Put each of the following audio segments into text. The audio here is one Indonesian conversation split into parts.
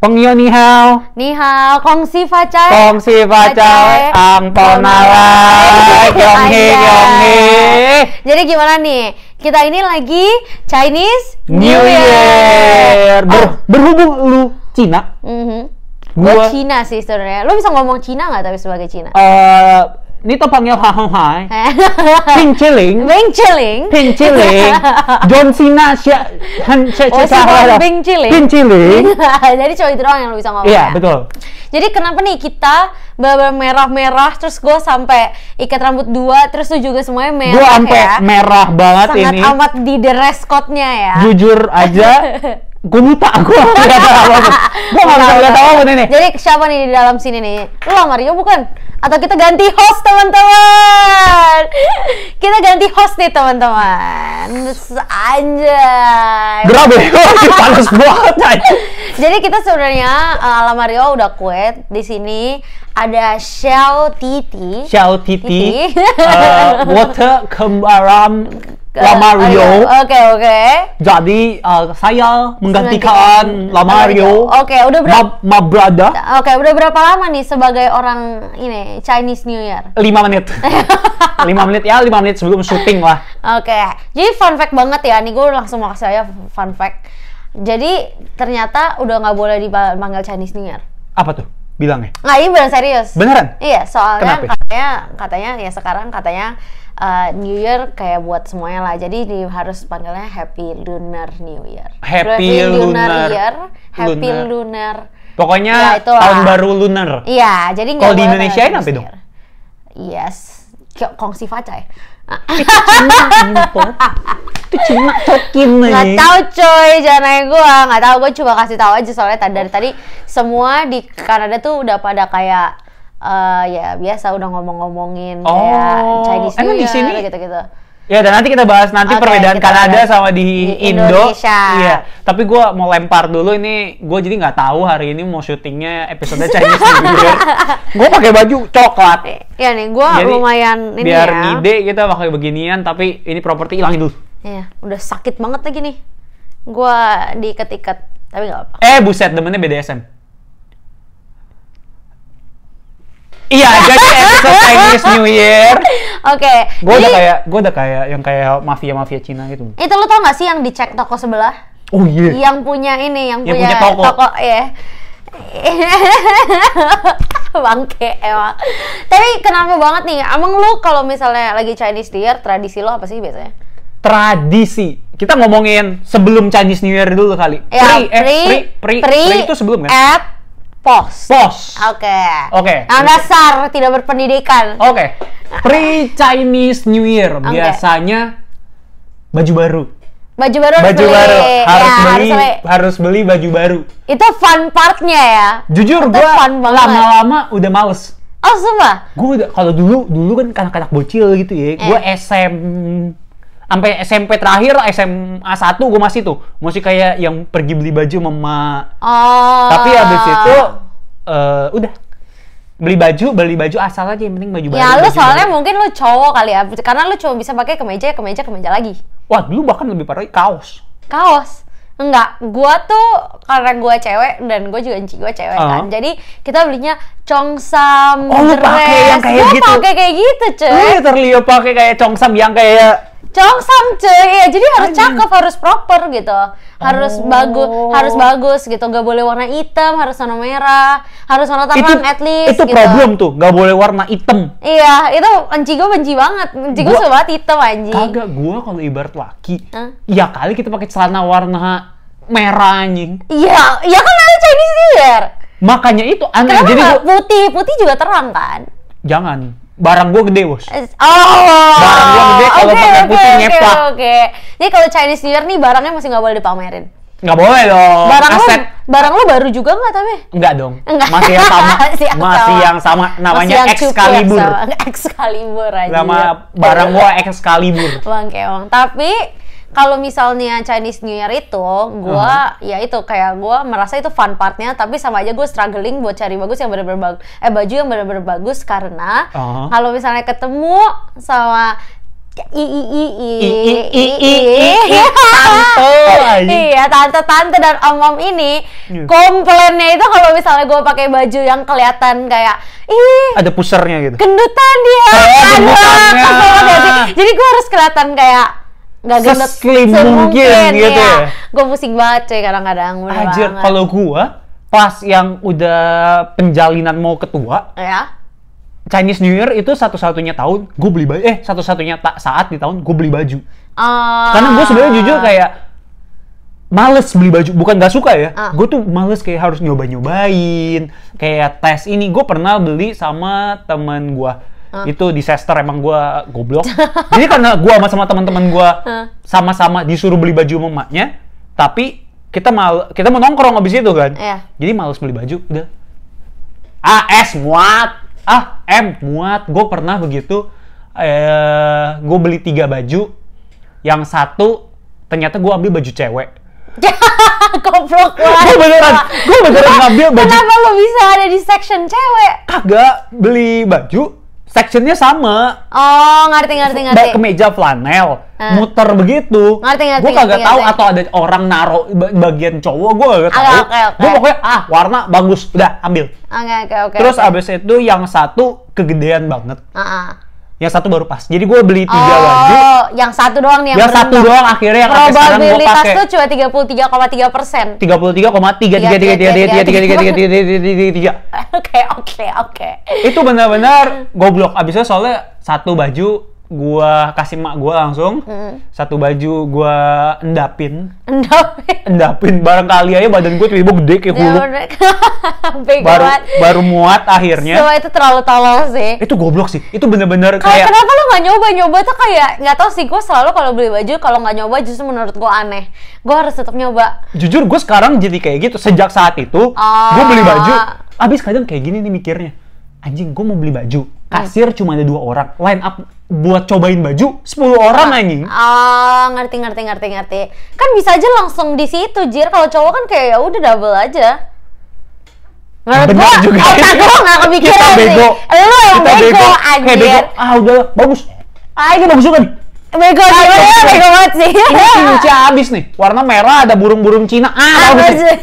Pengyo ni hao. Ni hao, kongsi facai. Kongsi facai. Angpao nalai. Kyonghi. Jadi gimana nih? Kita ini lagi Chinese New Year. Berhubung lu Cina. Gue Cina sih sebenarnya. Lu bisa ngomong Cina nggak tapi sebagai Cina? Ini tuh panggil hai. Ping Chiling. John Cena Ping Chiling. Jadi cuma itu doang yang lu bisa ngomong. Iya, betul. Jadi kenapa nih kita merah-merah terus gue sampai ikat rambut 2 terus lu juga semuanya merah. Gue sampai merah banget sangat ini. Sangat amat di dress code-nya ya. Jujur aja, gue buta. Gue nggak tahu apa. Gue nggak bisa lihat apa ini. Jadi siapa nih di dalam sini nih? Lu Mario bukan? Atau kita ganti host teman-teman? Kita ganti host nih teman-teman. Anjay. Berabe, panas banget aja. Jadi kita sebenarnya ala Mario udah quit di sini. Ada Xiao Titi. Water kembaran Lamario. Oke. Jadi saya menggantikan Lamario. Oke, udah berapa? My brother. Oke, udah berapa lama nih sebagai orang ini Chinese New Year? 5 menit. 5 menit ya, 5 menit sebelum syuting lah. Oke. Jadi fun fact banget ya, nih gue langsung mau kasih aja fun fact. Jadi ternyata udah nggak boleh dipanggil Chinese New Year. Apa tuh? Bilangnya? Nggak, ini beneran serius. Beneran? Iya, soalnya kenapa? katanya ya sekarang katanya New Year kayak buat semuanya lah. Jadi harus panggilnya Happy Lunar New Year. Happy Lunar Year, Happy Lunar. Pokoknya ya, tahun baru lunar. Iya, jadi kalau di Indonesia ini apa dong? Yes, kongsi facai. Itu Cina cokin nih. Nggak tahu coy, jangan nanya gue. Nggak tahu, gue coba kasih tahu aja soalnya dari tadi semua di Kanada tuh udah pada kayak ya biasa udah ngomongin kayak Chinese New Year gitu-gitu. Ya, dan nanti kita bahas perbedaan Kanada sama di Indonesia. Iya, tapi gue mau lempar dulu ini. Gue jadi nggak tahu hari ini mau syutingnya episode Chinese New Year. Gue pakai baju coklat. Iya nih, gue lumayan ini biar ya. ngide kita pakai beginian, tapi ini properti hilangin dulu. Iya, udah sakit banget lagi nih. Gue diikat-ikat, tapi nggak apa. Buset, demennya BDSM. Iya, jadi episode Chinese New Year. Oke. Gue udah kayak yang kayak mafia Cina gitu. Itu lo tau gak sih yang dicek toko sebelah? Oh iya. Yang punya ini, yang punya toko ya. Bangke emang. Tapi kenapa banget nih? Emang lu kalau misalnya lagi Chinese New Year, tradisi lo apa sih biasanya? Tradisi. Kita ngomongin sebelum Chinese New Year dulu kali. Ya, pre itu sebelum kan? Post. Oke. Nah, dasar tidak berpendidikan. Oke. Pre Chinese New Year biasanya baju baru. Baju baru harus beli baju baru. Itu fun partnya ya. Jujur gue lama-lama udah males. Oh, sumpah? Gue udah, kalau dulu kan kanak-kanak bocil gitu ya. Gue sampai SMP terakhir, SMA 1 gue masih kayak yang pergi beli baju mama. Tapi habis itu udah beli baju asal aja, yang penting baju baru. Ya lu soalnya mungkin lu cowok kali ya, karena lu cuma bisa pakai kemeja lagi. Wah, dulu bahkan lebih parah kaos. Enggak, gua tuh karena gua cewek dan gua juga enci gua cewek kan. Jadi kita belinya Chongsam dress. Pakai yang kayak gitu. Gua pakai kayak gitu, cuy. Literally pakai kayak Chongsam yang kayak Chongsam cuy, ya jadi harus cakep, harus proper gitu, harus bagus gitu, nggak boleh warna hitam, harus warna merah, harus warna terang at least. Itu gitu. Problem tuh, nggak boleh warna hitam. Iya, itu anjing gue benci banget, gue suka banget hitam anjing. Kagak, gue kalau ibarat laki, ya kali kita pakai celana warna merah anjing. Iya kan ada Chinese New Year. Makanya itu aneh. Kenapa jadi putih juga terang kan? Jangan. Barang gue gede, bos. Barang gue gede, kalau pakai putih ngeplak. Oke. Jadi kalau Chinese New Year nih barangnya masih nggak boleh dipamerin. Nggak boleh dong. Barang lo baru juga nggak tapi? Enggak dong. Masih yang sama. Masih yang sama. Namanya Excalibur. Excalibur aja. Nama barang gue Excalibur. Bangke emang. Tapi kalau misalnya Chinese New Year itu, gue ya itu kayak gue merasa itu fun partnya, tapi sama aja gue struggling buat cari baju yang bener-bener bagus karena kalau misalnya ketemu sama Iya, tante-tante dan om-om ini komplainnya itu kalau misalnya gue pakai baju yang kelihatan kayak ada pusernya gitu, gendutan dia, jadi gue harus kelihatan kayak nggak gendut seslim mungkin gitu ya. Gue pusing banget cuy kadang-kadang. Anjir, kalau gue pas yang udah penjalinan mau ketua ya, Chinese New Year itu satu-satunya tahun gue beli baju, satu-satunya saat di tahun gue beli baju. Karena gue sebenarnya jujur kayak males beli baju, bukan gak suka ya. Gue tuh males kayak harus nyoba-nyobain, kayak tes ini. Gue pernah beli sama temen gue, itu disaster emang gue goblok. Jadi karena gue sama teman-teman gue sama-sama disuruh beli baju sama emaknya, tapi kita mau nongkrong abis itu kan. Jadi males beli baju, udah. Muat. Gue pernah begitu. Gue beli 3 baju. Yang satu ternyata gue ambil baju cewek. Goblok banget. Gue beneran ngambil baju. Kenapa lo bisa ada di section cewek? Kagak, beli baju sectionnya sama. Oh, ngerti. Kemeja flanel, muter begitu. Ngerti. Gue kagak tahu atau ada orang naro bagian cowok, gue kagak tahu. Gue pokoknya warna bagus, udah ambil. Oke. Terus abis itu yang satu kegedean banget. Yang satu baru pas. Jadi gue beli 3 baju. Yang satu doang nih yang satu doang akhirnya yang sekarang gue pakai. Probabilitas tuh cuma 33,3%. 33,3. Oke. Itu benar-benar goblok. Abisnya soalnya satu baju gua kasih emak gua langsung, satu baju gua endapin barangkali aja badan gua tiba-tiba gede kayak hulu. baru muat akhirnya. Semua itu terlalu tolol sih. Itu goblok sih. Itu bener-bener kayak kenapa lu nggak nyoba tuh kayak nggak tahu sih, gua selalu kalau beli baju kalau nggak nyoba justru menurut gua aneh. Gua harus tetap nyoba. Jujur gua sekarang jadi kayak gitu sejak saat itu. Gua beli baju, abis kadang kayak gini nih mikirnya. Anjing, gua mau beli baju. Kasir cuma ada 2 orang. Line up buat cobain baju 10 orang anjing. Ngerti. Kan bisa aja langsung di situ, Jir. Kalau cowok kan kayak ya udah double aja. Menurut gua, otak gua nggak kepikiran sih. Lu yang bego, anjir. Udah bagus. Ini bagus juga nih. Bego banget sih. Ini lucu abis nih. Warna merah ada burung-burung Cina. Bagus nih.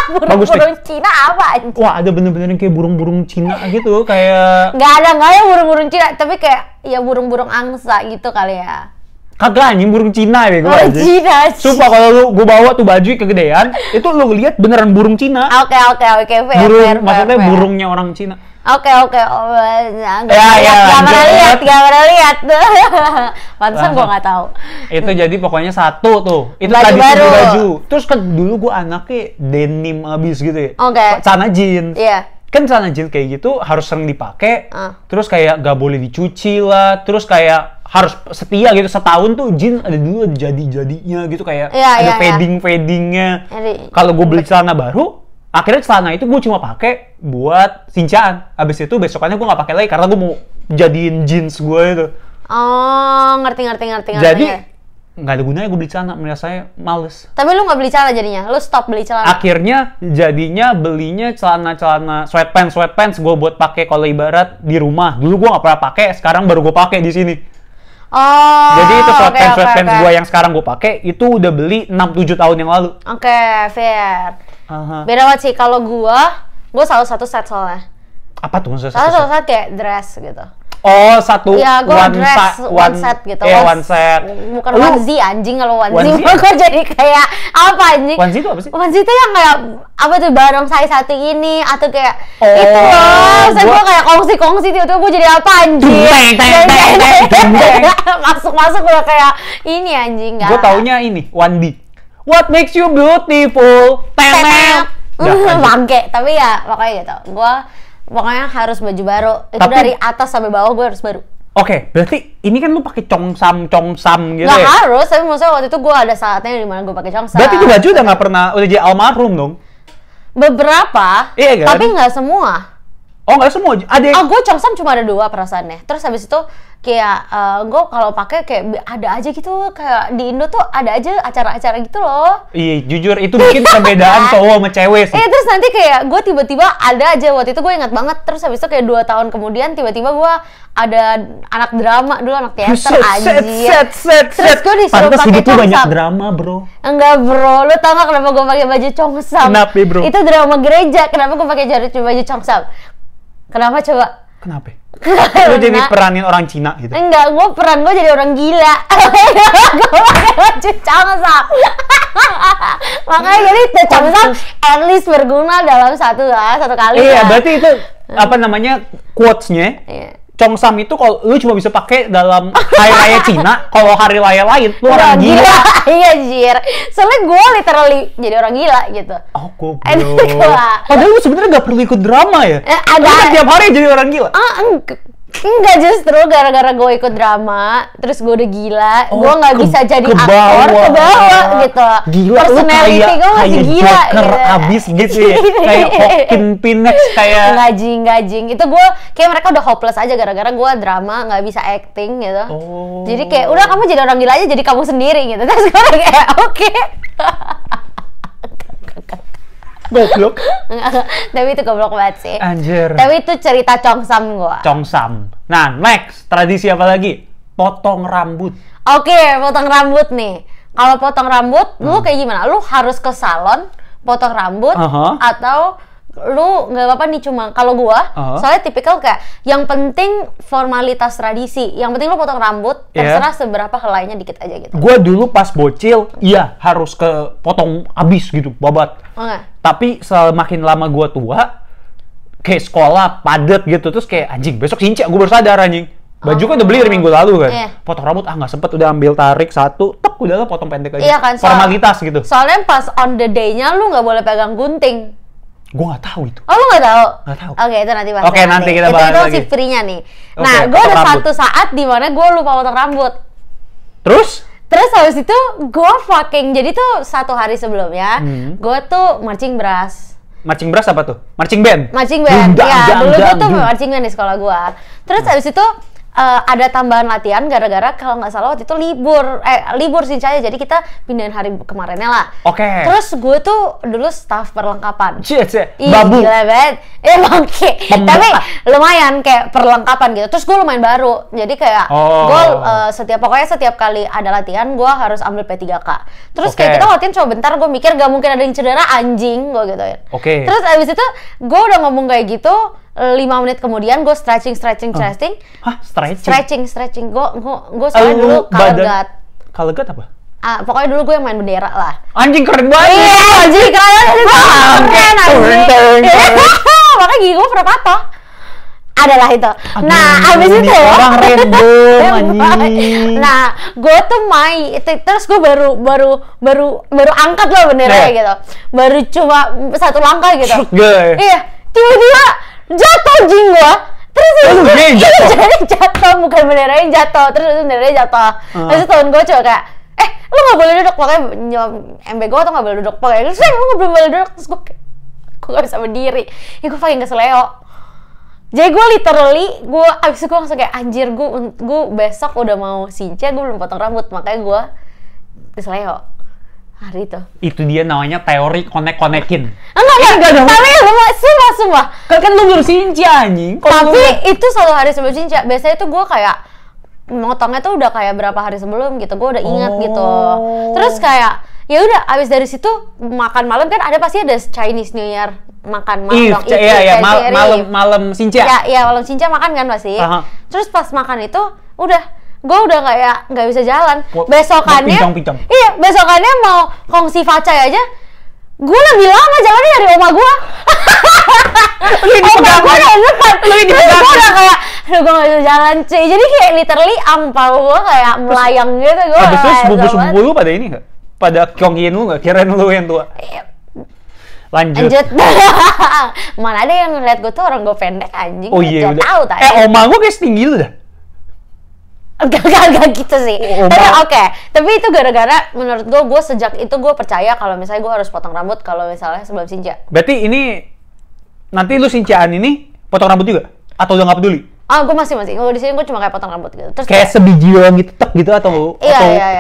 Burung-burung Cina apa anjir? Wah, ada bener-bener kayak burung-burung Cina gitu, kayak nggak ada burung-burung Cina, tapi kayak ya burung-burung angsa gitu kali ya. Kagak anjing, burung Cina ya gue aja. Cina. Sumpah kalau gue bawa tuh baju kegedean, itu lu lihat beneran burung Cina. Oke, fair. Maksudnya burungnya orang Cina. Oke. Gak pernah lihat. Pantesan gue nggak tahu. Itu jadi pokoknya satu tuh. Itu baju tadi baru. Baju. Terus kan dulu gue anaknya denim abis gitu ya. Celana jeans. Iya. Kan celana jeans kayak gitu harus sering dipakai. Terus kayak gak boleh dicuci lah. Terus kayak harus setia gitu, setahun tuh jeans ada dulu jadi-jadinya gitu kayak ada fadingnya. Kalau gue beli celana baru, akhirnya celana itu gue cuma pakai buat sincaan. Abis itu besokannya gue nggak pakai lagi karena gue mau jadiin jeans gue itu. Ngerti. Jadi nggak ada gunanya gue beli celana, menurut saya males. Tapi lu nggak beli celana jadinya? Lu stop beli celana? Akhirnya jadinya belinya celana sweatpants gue buat pakai kalau ibarat di rumah. Dulu gue nggak pernah pakai, sekarang baru gue pakai di sini. Jadi itu sweatpants gue yang sekarang gue pakai itu udah beli 6-7 tahun yang lalu. Oke, fair. Beda banget sih kalau gue selalu satu set soalnya. Apa tuh maksudnya satu set kayak dress gitu. Satu ya, one set gitu. One set. Bukan onesie anjing, kalau onesie gue jadi kayak apa anjing? Onesie itu apa sih? Onesie itu yang kayak apa tuh barongsai satu ini atau kayak itu loh. Saya gue kayak kongsi tiba-tiba gue jadi apa anjing? Masuk udah kayak ini anjing. Gue taunya ini Wandi. What makes you beautiful? Bangke. Tapi ya makanya gitu. Gue pokoknya harus baju baru. Itu dari atas sampai bawah gue harus baru. Oke, berarti ini kan lu pakai congsam gitu. Nggak harus, tapi maksudnya waktu itu gue ada saatnya di mana gue pakai congsam. Berarti itu baju udah jadi almarhum dong? Beberapa, iya kan? Tapi nggak semua. Oh nggak semua, ada yang... gue Chongsam cuma ada 2 perasaannya. Terus habis itu kayak gue kalau pakai kayak ada aja gitu, kayak di Indo tuh ada aja acara-acara gitu loh. Iya, jujur itu bikin perbedaan cowok sama cewek sih. Terus nanti kayak gue tiba-tiba ada aja, waktu itu gue ingat banget. Terus habis itu kayak 2 tahun kemudian tiba-tiba gue ada anak drama dulu, anak teater anjir. Terus gue disuruh pakai Chongsam. Banyak drama bro. Enggak bro, lu tau gak kenapa gue pakai baju Chongsam? Kenapa bro? Itu drama gereja, kenapa gue pakai baju Chongsam? Kenapa coba? Kenapa? Lu jadi peranin orang Cina gitu? Enggak, gue jadi orang gila. Gue pakai baju Chongsam. Makanya jadi Chongsam at least berguna dalam satu kali. Iya, berarti itu apa namanya quotes-nya? Iya. Chongsam itu kalau lu cuma bisa pakai dalam hari raya Cina, kalau hari raya lain lu orang gila. Iya, jir. Soalnya gue literally jadi orang gila gitu. Oh, goblok. Padahal lu sebenarnya gak perlu ikut drama ya? Ada. Tiap hari jadi orang gila. Enggak, justru gara-gara gue ikut drama, terus gue udah gila, gue nggak bisa jadi aktor, ke bawah gitu. Gila, personality gue masih gila Joker gitu. Abis gitu ya, kayak Joaquin Phoenix, kayak ngajing. Itu gue kayak mereka udah hopeless aja gara-gara gue drama, nggak bisa acting gitu. Jadi kayak udah kamu jadi orang gila aja, jadi kamu sendiri gitu. Terus gue kayak oke. Goblok. Tapi itu goblok banget sih. Anjir. Tapi itu cerita Chongsam gua. Chongsam. Nah, next. Tradisi apa lagi? Potong rambut. Oke, potong rambut nih. Kalau potong rambut, lu kayak gimana? Lu harus ke salon potong rambut atau lu nggak apa-apa nih cuma kalau gua soalnya tipikal kayak yang penting formalitas tradisi, yang penting lu potong rambut terserah seberapa helainya dikit aja gitu. Gua dulu pas bocil iya harus ke potong abis gitu babat. Tapi semakin lama gua tua kayak sekolah padet gitu terus kayak anjing besok Sinca gua baru sadar anjing baju kan udah beli dari minggu lalu kan. Potong rambut nggak sempet, udah ambil tarik satu tek udah lah potong pendek aja. Iya kan, formalitas gitu. Soalnya pas on the day-nya lu nggak boleh pegang gunting. Gue nggak tahu itu. Oh, lu nggak tahu? Nggak tahu. Oke, itu nanti bahas. Oke, nanti kita bahas itu lagi. si free-nya nih. Nah, gue ada satu saat di mana gue lupa potong rambut. Terus habis itu gue fucking, jadi tuh 1 hari sebelumnya, gue tuh marching brass. Marching brass apa tuh? Marching band? Marching band, ya. Dulu gue tuh marching band di sekolah gue. Terus habis itu ada tambahan latihan gara-gara kalau nggak salah waktu itu libur sih saya, jadi kita pindahin hari kemarinnya lah. Oke. Terus gue tuh dulu staff perlengkapan. Babu. Gila banget. Bangke. Tapi lumayan kayak perlengkapan gitu. Terus gue lumayan baru, jadi kayak gue setiap kali ada latihan gue harus ambil P3K. Terus kayak kita latihan coba bentar, gue mikir gak mungkin ada yang cedera anjing gue gitu ya. Terus abis itu gue udah ngomong kayak gitu. 5 menit kemudian gue stretching. Hah? Stretching. Gue soalnya dulu kalegat. Kalegat apa? Pokoknya dulu gue yang main bendera lah. Anjing keren banget. Iya, anjing keren anjing. Makanya gigi gue pernah patah. Adalah itu. Nah, abis itu orang random anjing. Nah, gue tuh terus gue baru angkat loh benderanya gitu. Baru cuma 1 langkah gitu. Iya, tiba-tiba jatuh jing gua. Terus jadi jatuh, bukan beneran jatuh. Terus beneran jatuh. Terus temen gua coba kayak, lu nggak boleh duduk, makanya MB gua tuh nggak boleh duduk. Pokoknya terus lu nggak boleh duduk. Terus gua nggak bisa berdiri. Ya gua paling keseleo. Jadi gua literally, abis itu gua langsung kayak anjir, gua besok udah mau Sinca, gua belum potong rambut, makanya gua keseleo. Hari itu dia namanya teori konek-konekin. Enggak dong. Tapi sumpah. Kan lu belum Sinca anjing. Tapi itu 1 hari sebelum Sinca. Biasanya tuh gue kayak motongnya tuh udah kayak berapa hari sebelum gitu. Gue udah ingat gitu. Terus kayak ya udah abis dari situ makan malam kan pasti ada Chinese New Year makan malam. Iya, malam Sinca. Iya, malam Sinca makan kan pasti. Terus pas makan itu udah gue udah nggak bisa jalan. Besokannya, iya besokannya mau kongsi facai aja, gue lebih lama jalannya dari oma gue. Oma gue udah depan, gue udah kayak, gue nggak bisa jalan cuy. Jadi kayak literally ampau gue kayak melayang gitu. Abis itu sepupu-sepupu lu pada ini nggak? Pada kongkiin lu nggak? Kirain lu yang tua. Lanjut. Mana ada yang ngeliat gue tuh orang gue pendek anjing. Oh iya udah. Tahu tadi. Oma gue kayak setinggi lu dah. Gak gitu sih. Tapi oke. Tapi itu gara-gara menurut gue sejak itu gue percaya kalau misalnya gue harus potong rambut kalau misalnya sebelum Sinca. Berarti ini nanti lu Sincaan ini Potong rambut juga? Atau udah nggak peduli? Gue masih. Kalau di sini gue cuma kayak potong rambut gitu. Terus kayak sebiji doang gitu, tek gitu atau iya.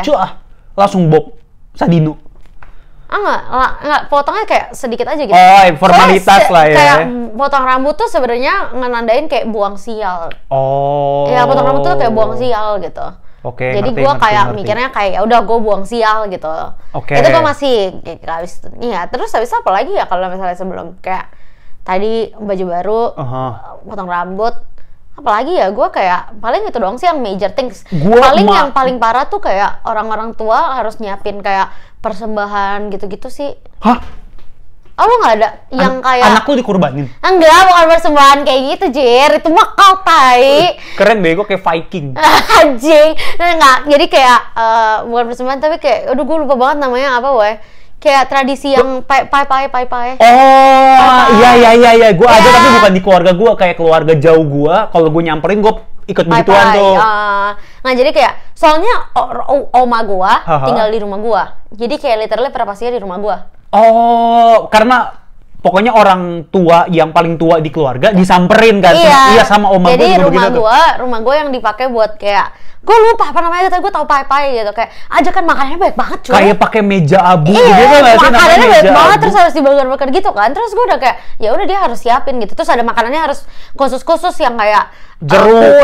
langsung bob Sadino? Enggak, potongnya kayak sedikit aja gitu. Oh, formalitas lah ya. Kayak potong rambut tuh sebenarnya ngenandain kayak buang sial. Oh. Ya, potong rambut tuh kayak buang sial gitu. Oke. Jadi gue kayak mikirnya kayak ya udah gue buang sial gitu. Oke. Itu gue masih habis itu. Iya, terus habis apa lagi ya kalau misalnya sebelum kayak tadi baju baru, potong rambut. Apalagi ya, gue kayak paling itu doang sih yang major things. Yang paling parah tuh kayak orang-orang tua harus nyiapin kayak persembahan gitu-gitu sih. Hah? Oh, lo nggak ada yang kayak anakku dikurbanin? Enggak, bukan persembahan kayak gitu, Jir. Itu mah kau tai. Keren bego, kayak Viking. Anjing. Enggak, jadi kayak bukan persembahan tapi kayak aduh gue lupa banget namanya apa, woy. Kayak tradisi yang pai. Oh, iya. Gue ada tapi bukan di keluarga gue, kayak keluarga jauh gue. Kalau gue nyamperin gue ikut begituan tuh. Nah, jadi kayak soalnya oma gue tinggal di rumah gue. Jadi kayak literally perpasnya di rumah gue. Oh, karena pokoknya orang tua yang paling tua di keluarga disamperin kan? Iya, sama oma gue. Jadi rumah gue yang dipakai buat kayak gue lupa apa namanya, tapi gue tau pai gitu, kayak aja kan makanannya banyak banget cuy. Kayak pakai meja abu gitu nggak sih? Makanannya banyak banget, terus harus dibakar-bakar gitu kan. Terus gue udah kayak ya udah dia harus siapin gitu. Terus ada makanannya harus khusus yang kayak jeruk,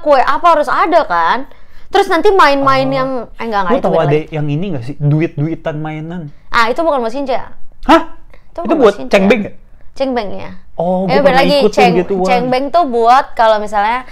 kue apa harus ada kan. Terus nanti main-main yang enggak itu. Lu tahu ada yang ini nggak sih? Duit-duitan mainan. Itu bukan buat Sinja. Hah? Itu buat cengbeng nggak? Cengbeng ya. Oh, gue pernah ikut gitu. Cengbeng tuh buat kalau misalnya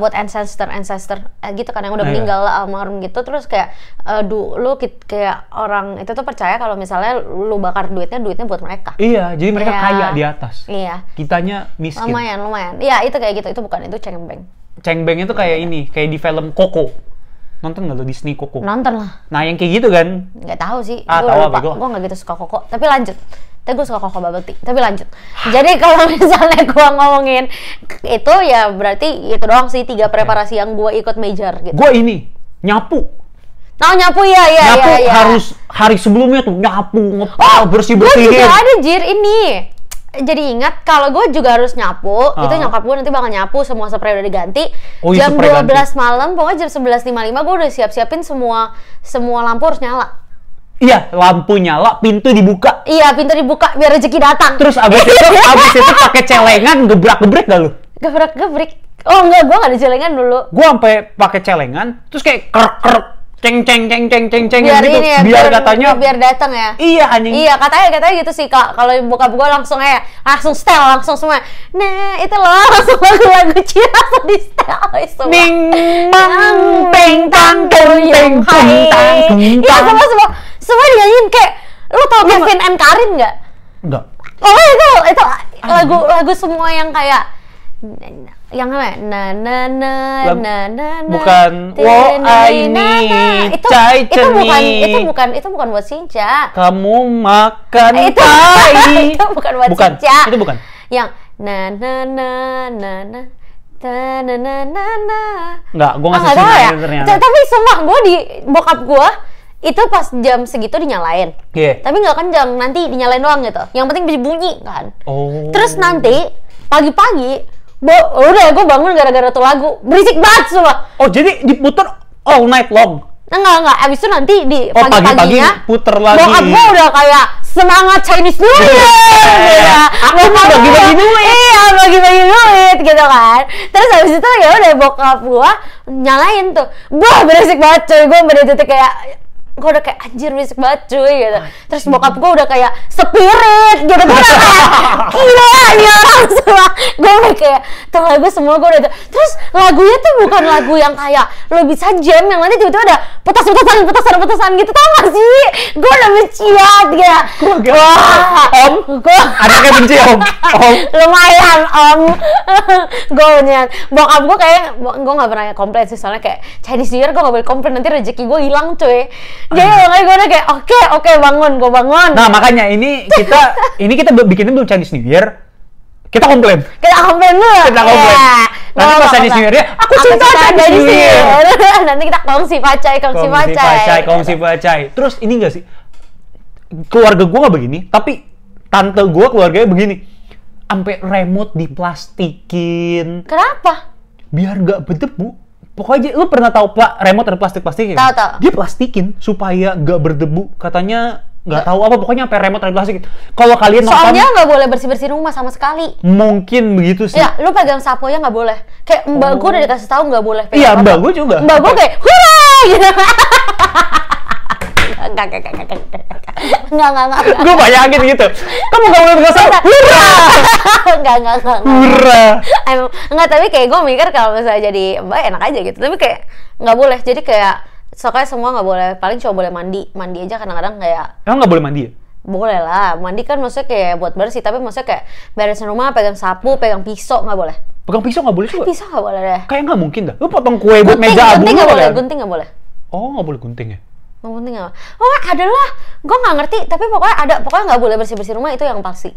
buat ancestor gitu kan yang udah meninggal almarhum gitu. Terus kayak dulu kayak orang itu tuh percaya kalau misalnya lu bakar duitnya buat mereka. Iya, jadi mereka kaya di atas. Iya. Kitanya miskin. Lumayan. Iya, itu kayak gitu. Itu bukan, itu cengbeng. Cengbeng itu kayak ini, kayak di film Coco. Nonton nggak lo Disney Coco? Nonton lah. Nah, yang kayak gitu kan? Nggak tahu sih. Gue nggak gitu suka Coco. Tapi lanjut. Tapi gue suka Coco Bubble Tea. Tapi lanjut. Jadi kalau misalnya gue ngomongin itu ya berarti itu doang sih 3 preparasi yang gue ikut major gitu. Gue ini nyapu. Nah, nyapu ya. Nyapu harus hari sebelumnya tuh nyapu, ngepel, bersih-bersihin. Gue juga ada Jir ini. Jadi ingat kalau gue juga harus nyapu, itu nyokap gue nanti bakal nyapu, semua spray udah diganti. Jam 12 malam, pokoknya jam 11.55 gue udah siap-siapin semua lampu harus nyala. Iya, lampu nyala, pintu dibuka. Iya, pintu dibuka biar rezeki datang. Terus abis itu pakai celengan gebrak-gebrik gak lu? Gebrak-gebrik? Oh enggak, gue gak ada celengan dulu. Gue sampai pakai celengan, terus kayak kerek ceng biar gitu, ini ya, biar katanya biar datang ya. Iya anjing. Iya, katanya gitu sih Kak. Kalau bokap gue langsung setel langsung semua. Nah, itu loh langsung lagu Cia langsung di setel semua. Ding bang peng tang teng hai. Iya, semua dinyanyiin kayak lu tau Kevin and Karin enggak? Enggak. Oh, itu lagu semua yang kayak yang apa? Bukan itu bukan buat Sinja. Kamu makan tai. Itu bukan buat Sinja. Itu bukan. Yang Enggak, gue ngasih ya. Tapi sumpah gue di bokap gue itu pas jam segitu dinyalain. Tapi nggak kencang, nanti dinyalain doang gitu. Yang penting bunyi kan. Terus nanti pagi-pagi udah gue bangun gara-gara tuh lagu berisik banget semua. Oh, jadi diputer all night long? Enggak, abis itu nanti di pagi-paginya puter lagi. Bokap gue udah kayak semangat Chinese New Year. Aku mau bagi-bagi duit. Iya, bagi-bagi duit gitu kan. Terus abis itu ya udah bokap gue nyalain tuh. Berisik banget cuy, gue bener-bener kayak gue udah kayak anjir berisik banget cuy gitu. Terus bokap gue udah kayak spirit gitu. Gue udah kayak gila nih orang semua. Gue udah kayak tuh lagu semua gue udah. Terus lagunya tuh bukan lagu yang kayak lo bisa jam yang nanti tiba-tiba ada petasan gitu, tau gak sih? Gue udah benci banget ya. Om? Gue anaknya benci om? Lumayan om. Gue punya bokap gue kayak gue gak pernah komplain sih, soalnya kayak Chinese New Year gue gak boleh komplain, nanti rezeki gue hilang cuy. Jadi makanya gue udah kayak oke bangun, gue bangun. Nah makanya ini kita bikinnya belum Chinese New Year, kita komplain dulu. Nanti pas Chinese New Year ya, aku cinta Chinese New Year. Nanti kita kongsi pacai. Terus ini enggak sih, keluarga gue gak begini, tapi tante gue keluarganya begini. Sampai remote diplastikin. Kenapa? Biar nggak berdebu. Pokoknya lu pernah tahu remote ada plastik-plastiknya? Tahu. Dia plastikin supaya nggak berdebu. Katanya nggak tahu apa, pokoknya sampai remote ada plastikin. Kalau kalian nonton, soalnya nggak boleh bersih-bersih rumah sama sekali. Mungkin begitu sih. Ya, lu pegang sapu ya nggak boleh. Kayak mbak gue udah dikasih tahu nggak boleh. Iya, mbak gue juga. Mbak gue kayak hurra gitu. Enggak. Gue bayangin gitu. Kamu gak boleh pegang sapu. Hurra. Enggak. Hurra. Enggak, tapi kayak gue mikir kalau misalnya jadi mbak enak aja gitu. Tapi kayak nggak boleh. Jadi kayak soalnya semua nggak boleh. Paling cuma boleh mandi aja kadang-kadang kayak. Emang nggak boleh mandi ya? Boleh lah. Mandi kan maksudnya kayak buat bersih. Tapi maksudnya kayak beresin rumah, pegang sapu, pegang pisau nggak boleh. Pegang pisau nggak boleh juga? Pisau nggak boleh deh. Kayak nggak mungkin dah. Lu potong kue buat meja abu. Gunting nggak boleh. Oh, nggak boleh gunting ya? Yang penting apa? Oh, ada lah. Gue nggak ngerti, tapi pokoknya nggak boleh bersih rumah, itu yang pasti.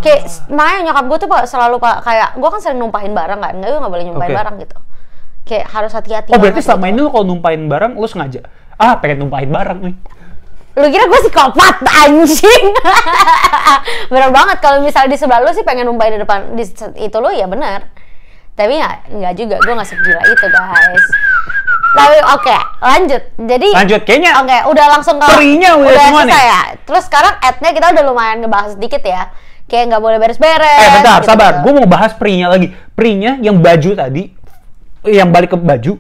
Kayak makanya nyokap gue tuh selalu kayak gue kan sering numpahin barang kan, gue nggak boleh nyumpahin barang gitu. Kayak harus hati-hati. Oh, berarti selama ini lu kalau numpahin barang lu sengaja? Pengen numpahin barang nih. Lu kira gue psikopat anjing? Bener banget, kalau misalnya di sebelah lu sih pengen numpahin di depan itu lu ya bener. Tapi ya nggak juga, gue nggak segila itu guys. Tapi oke, lanjut. Jadi kayaknya. Oke, udah langsung ke Perinya udah semua selesai nih. Ya. Terus sekarang ad-nya kita udah lumayan ngebahas sedikit ya. Kayak nggak boleh beres-beres. Bentar, gitu. sabar. Gue mau bahas perinya lagi. Perinya yang baju tadi, yang balik ke baju,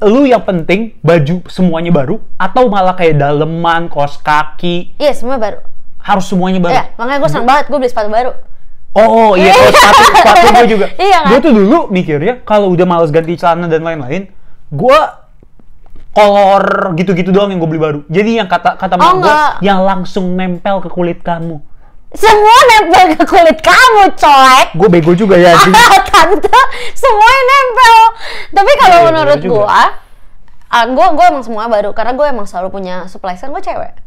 lu yang penting baju semuanya baru atau malah kayak daleman, kaos kaki? Iya, semua baru. Harus semuanya baru. Iya, makanya gue seneng banget gue beli sepatu baru. Oh iya, sepatu gue juga. Iya, kan? Gue tuh dulu mikirnya kalau udah males ganti celana dan lain-lain, gue kolor gitu-gitu doang yang gue beli baru. Jadi yang kata mama gue, yang langsung nempel ke kulit kamu. Semua nempel ke kulit kamu, coy. Gue bego juga ya. Tante, semuanya nempel. Tapi kalau menurut gue emang semua baru karena gue emang selalu punya supply, kan gue cewek.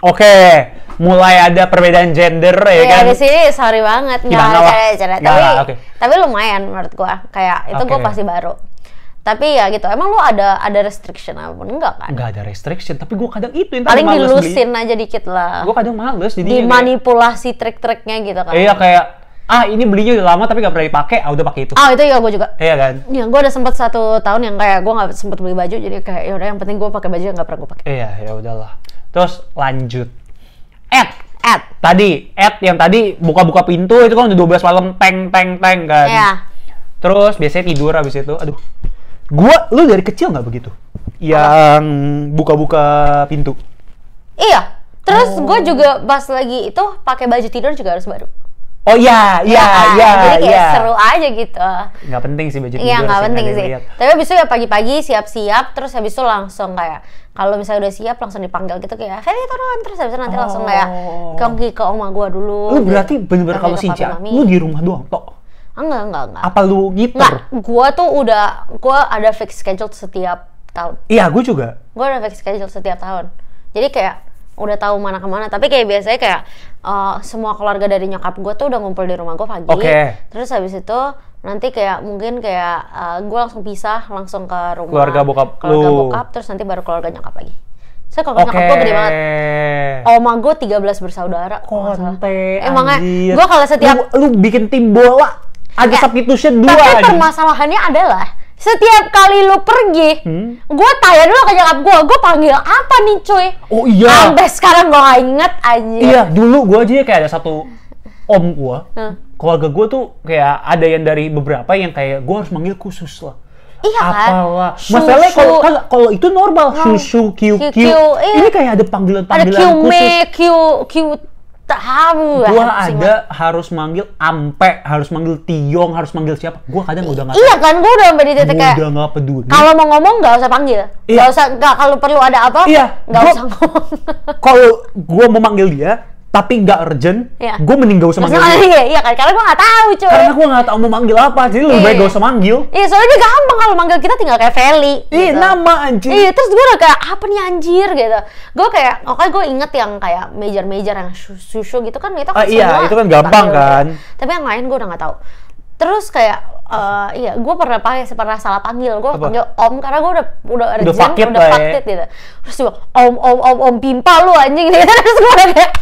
Oke, mulai ada perbedaan gender ya kan? Di sini sorry banget nggak ada. Tapi lumayan menurut gue. Kayak itu gue pasti baru. Tapi ya gitu, emang lu ada restriction apapun? Enggak kan? Enggak ada restriction, tapi gue kadang itu yang paling dilusin aja dikit lah. Gue kadang males dimanipulasi trik-triknya gitu kan. Iya kayak, ini belinya udah lama tapi gak pernah dipakai, udah pakai itu. Itu ya gue juga. Iya kan? Ya gue udah sempet 1 tahun yang kayak gue gak sempet beli baju, jadi kayak yaudah yang penting gue pakai baju yang gak pernah gue pakai. Iya, ya udahlah. Terus lanjut. Tadi yang tadi buka-buka pintu itu kan udah 12 malam teng kan. Iya. Terus biasanya tidur habis itu, lu dari kecil nggak begitu? Yang buka-buka pintu? Iya. Terus gue juga pas lagi itu pakai baju tidur juga harus baru. Oh iya. Jadi kayak seru aja gitu. Nggak penting sih baju tidur. Iya, nggak penting sih. Tapi habis itu ya pagi-pagi siap-siap, terus habis itu langsung kayak kalau misalnya udah siap langsung dipanggil gitu kayak Feli turun, terus habis itu nanti langsung kayak ke oma gue dulu. Lu berarti bener-bener kalau siap, lu di rumah doang tok? Enggak. Apa lu ngiter? Gua ada fix schedule setiap tahun. Iya, gue juga. Gua ada fix schedule setiap tahun. Jadi kayak udah tahu mana kemana. Tapi kayak biasanya kayak semua keluarga dari nyokap gua tuh udah ngumpul di rumah gua pagi. Terus habis itu nanti kayak mungkin kayak gua langsung pisah langsung ke rumah keluarga bokap terus nanti baru keluarga nyokap lagi. Saya kalau nyokap gue gede banget. Oma gue 13 bersaudara. Konte, emangnya gue kalau setiap lu bikin tim bola ada substitution 2 tapi permasalahannya adalah setiap kali lu pergi, gue tanya dulu ke nyokap gue panggil apa nih cuy? Oh iya. Sampai sekarang gue gak inget aja. Iya, dulu gue aja kayak ada satu om gue, keluarga gue tuh kayak ada yang dari beberapa yang kayak gue harus manggil khusus lah. Iya kan? Apalah. Masalahnya kalau itu normal, susu, QQ. Ini kayak ada panggilan-panggilan khusus. Q tahu. Gua ada harus manggil Ampe, harus manggil Tiong, harus manggil siapa. Gua kadang udah nggak. Iya kan, gua udah sampai di titik kayak. Udah nggak peduli. Kalau mau ngomong nggak usah panggil. Nggak usah, kalau perlu ada apa, nggak usah ngomong. Kalau gua mau manggil dia, tapi nggak urgent, gue mending gak usah manggil dia. Iya kan, karena gue nggak tahu cuy. Karena gue nggak tahu mau manggil apa, jadi lebih baik gak usah manggil. Iya, soalnya dia gampang kalau manggil kita tinggal kayak Feli. Iya, gitu. Nama anjir. Iya, terus gue udah kayak apa nih anjir gitu. Gue kayak, oke gue inget yang kayak major yang susu gitu kan itu kan iya, itu kan gampang kan. Tapi yang lain gue udah nggak tahu. Terus kayak iya, gue pernah salah panggil. Gue panggil om karena gue udah urgent, udah faktit gitu. Terus gue om pimpa lu anjing gitu. Terus gue udah kayak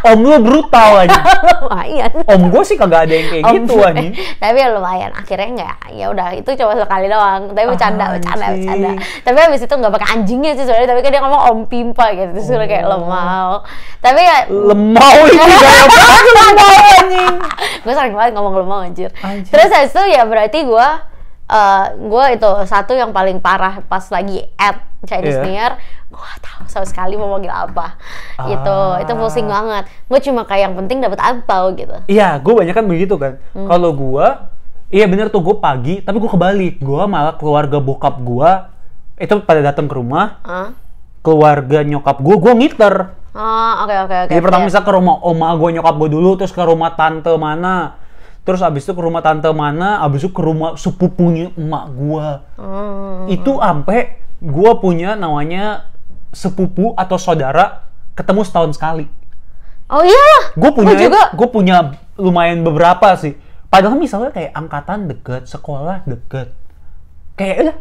Om lu brutal aja. Lumayan. Om gue sih kagak ada yang kayak gitu aja. Tapi ya lumayan. Akhirnya nggak. Ya udah itu cuma sekali doang. Tapi bercanda. Tapi habis itu nggak pakai anjingnya sih sebenarnya. Tapi kan dia ngomong Om Pimpa gitu. Terus udah kayak lemau. Tapi ya lemau itu gaya banget lemau anjing. Gue sering banget ngomong lemau anjir. Terus habis itu ya berarti gue itu satu yang paling parah pas lagi Chinese New Year, gue gak tahu sama sekali mau manggil apa. Itu pusing banget. Gue cuma kayak yang penting dapat angpau gitu. Iya, gue banyak kan begitu kan. Kalau gue, iya bener tuh gue pagi, tapi gue kebalik. Gue malah keluarga bokap gue itu pada datang ke rumah. Keluarga nyokap gue ngiter. Oke. Jadi pertama misal ke rumah oma gue nyokap gue dulu, terus ke rumah tante mana. Terus abis itu ke rumah tante mana, abis itu ke rumah sepupunya emak gue. Itu sampai gue punya namanya sepupu atau saudara ketemu setahun sekali. Oh iya? Gue punya lumayan beberapa sih. Padahal misalnya kayak angkatan deket, sekolah deket. Kayak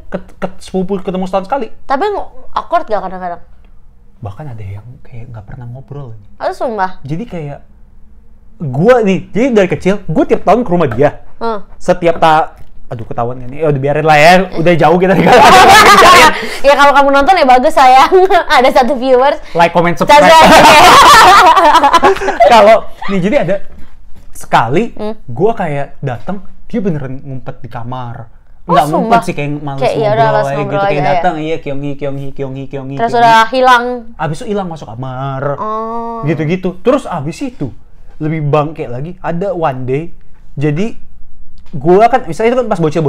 sepupu ketemu setahun sekali. Tapi awkward gak kadang-kadang? Bahkan ada yang kayak gak pernah ngobrol. Oh sumpah? Jadi kayak jadi dari kecil gue tiap tahun ke rumah dia. Setiap aduh ketahuan nih, udah biarin lah ya, udah jauh kita ya kalau kamu nonton ya bagus sayang. Ada 1 viewers, like, comment, subscribe. Kalau nih jadi ada sekali gue kayak datang, dia beneran ngumpet di kamar. Nggak ngumpet sih, kayak males ngobrol aja gitu, kayak datang iya kyonghi. Terus udah hilang. Abis itu hilang masuk kamar. Gitu-gitu. Terus abis itu lebih bangke lagi, ada one day, jadi gue kan misalnya itu kan pas bocil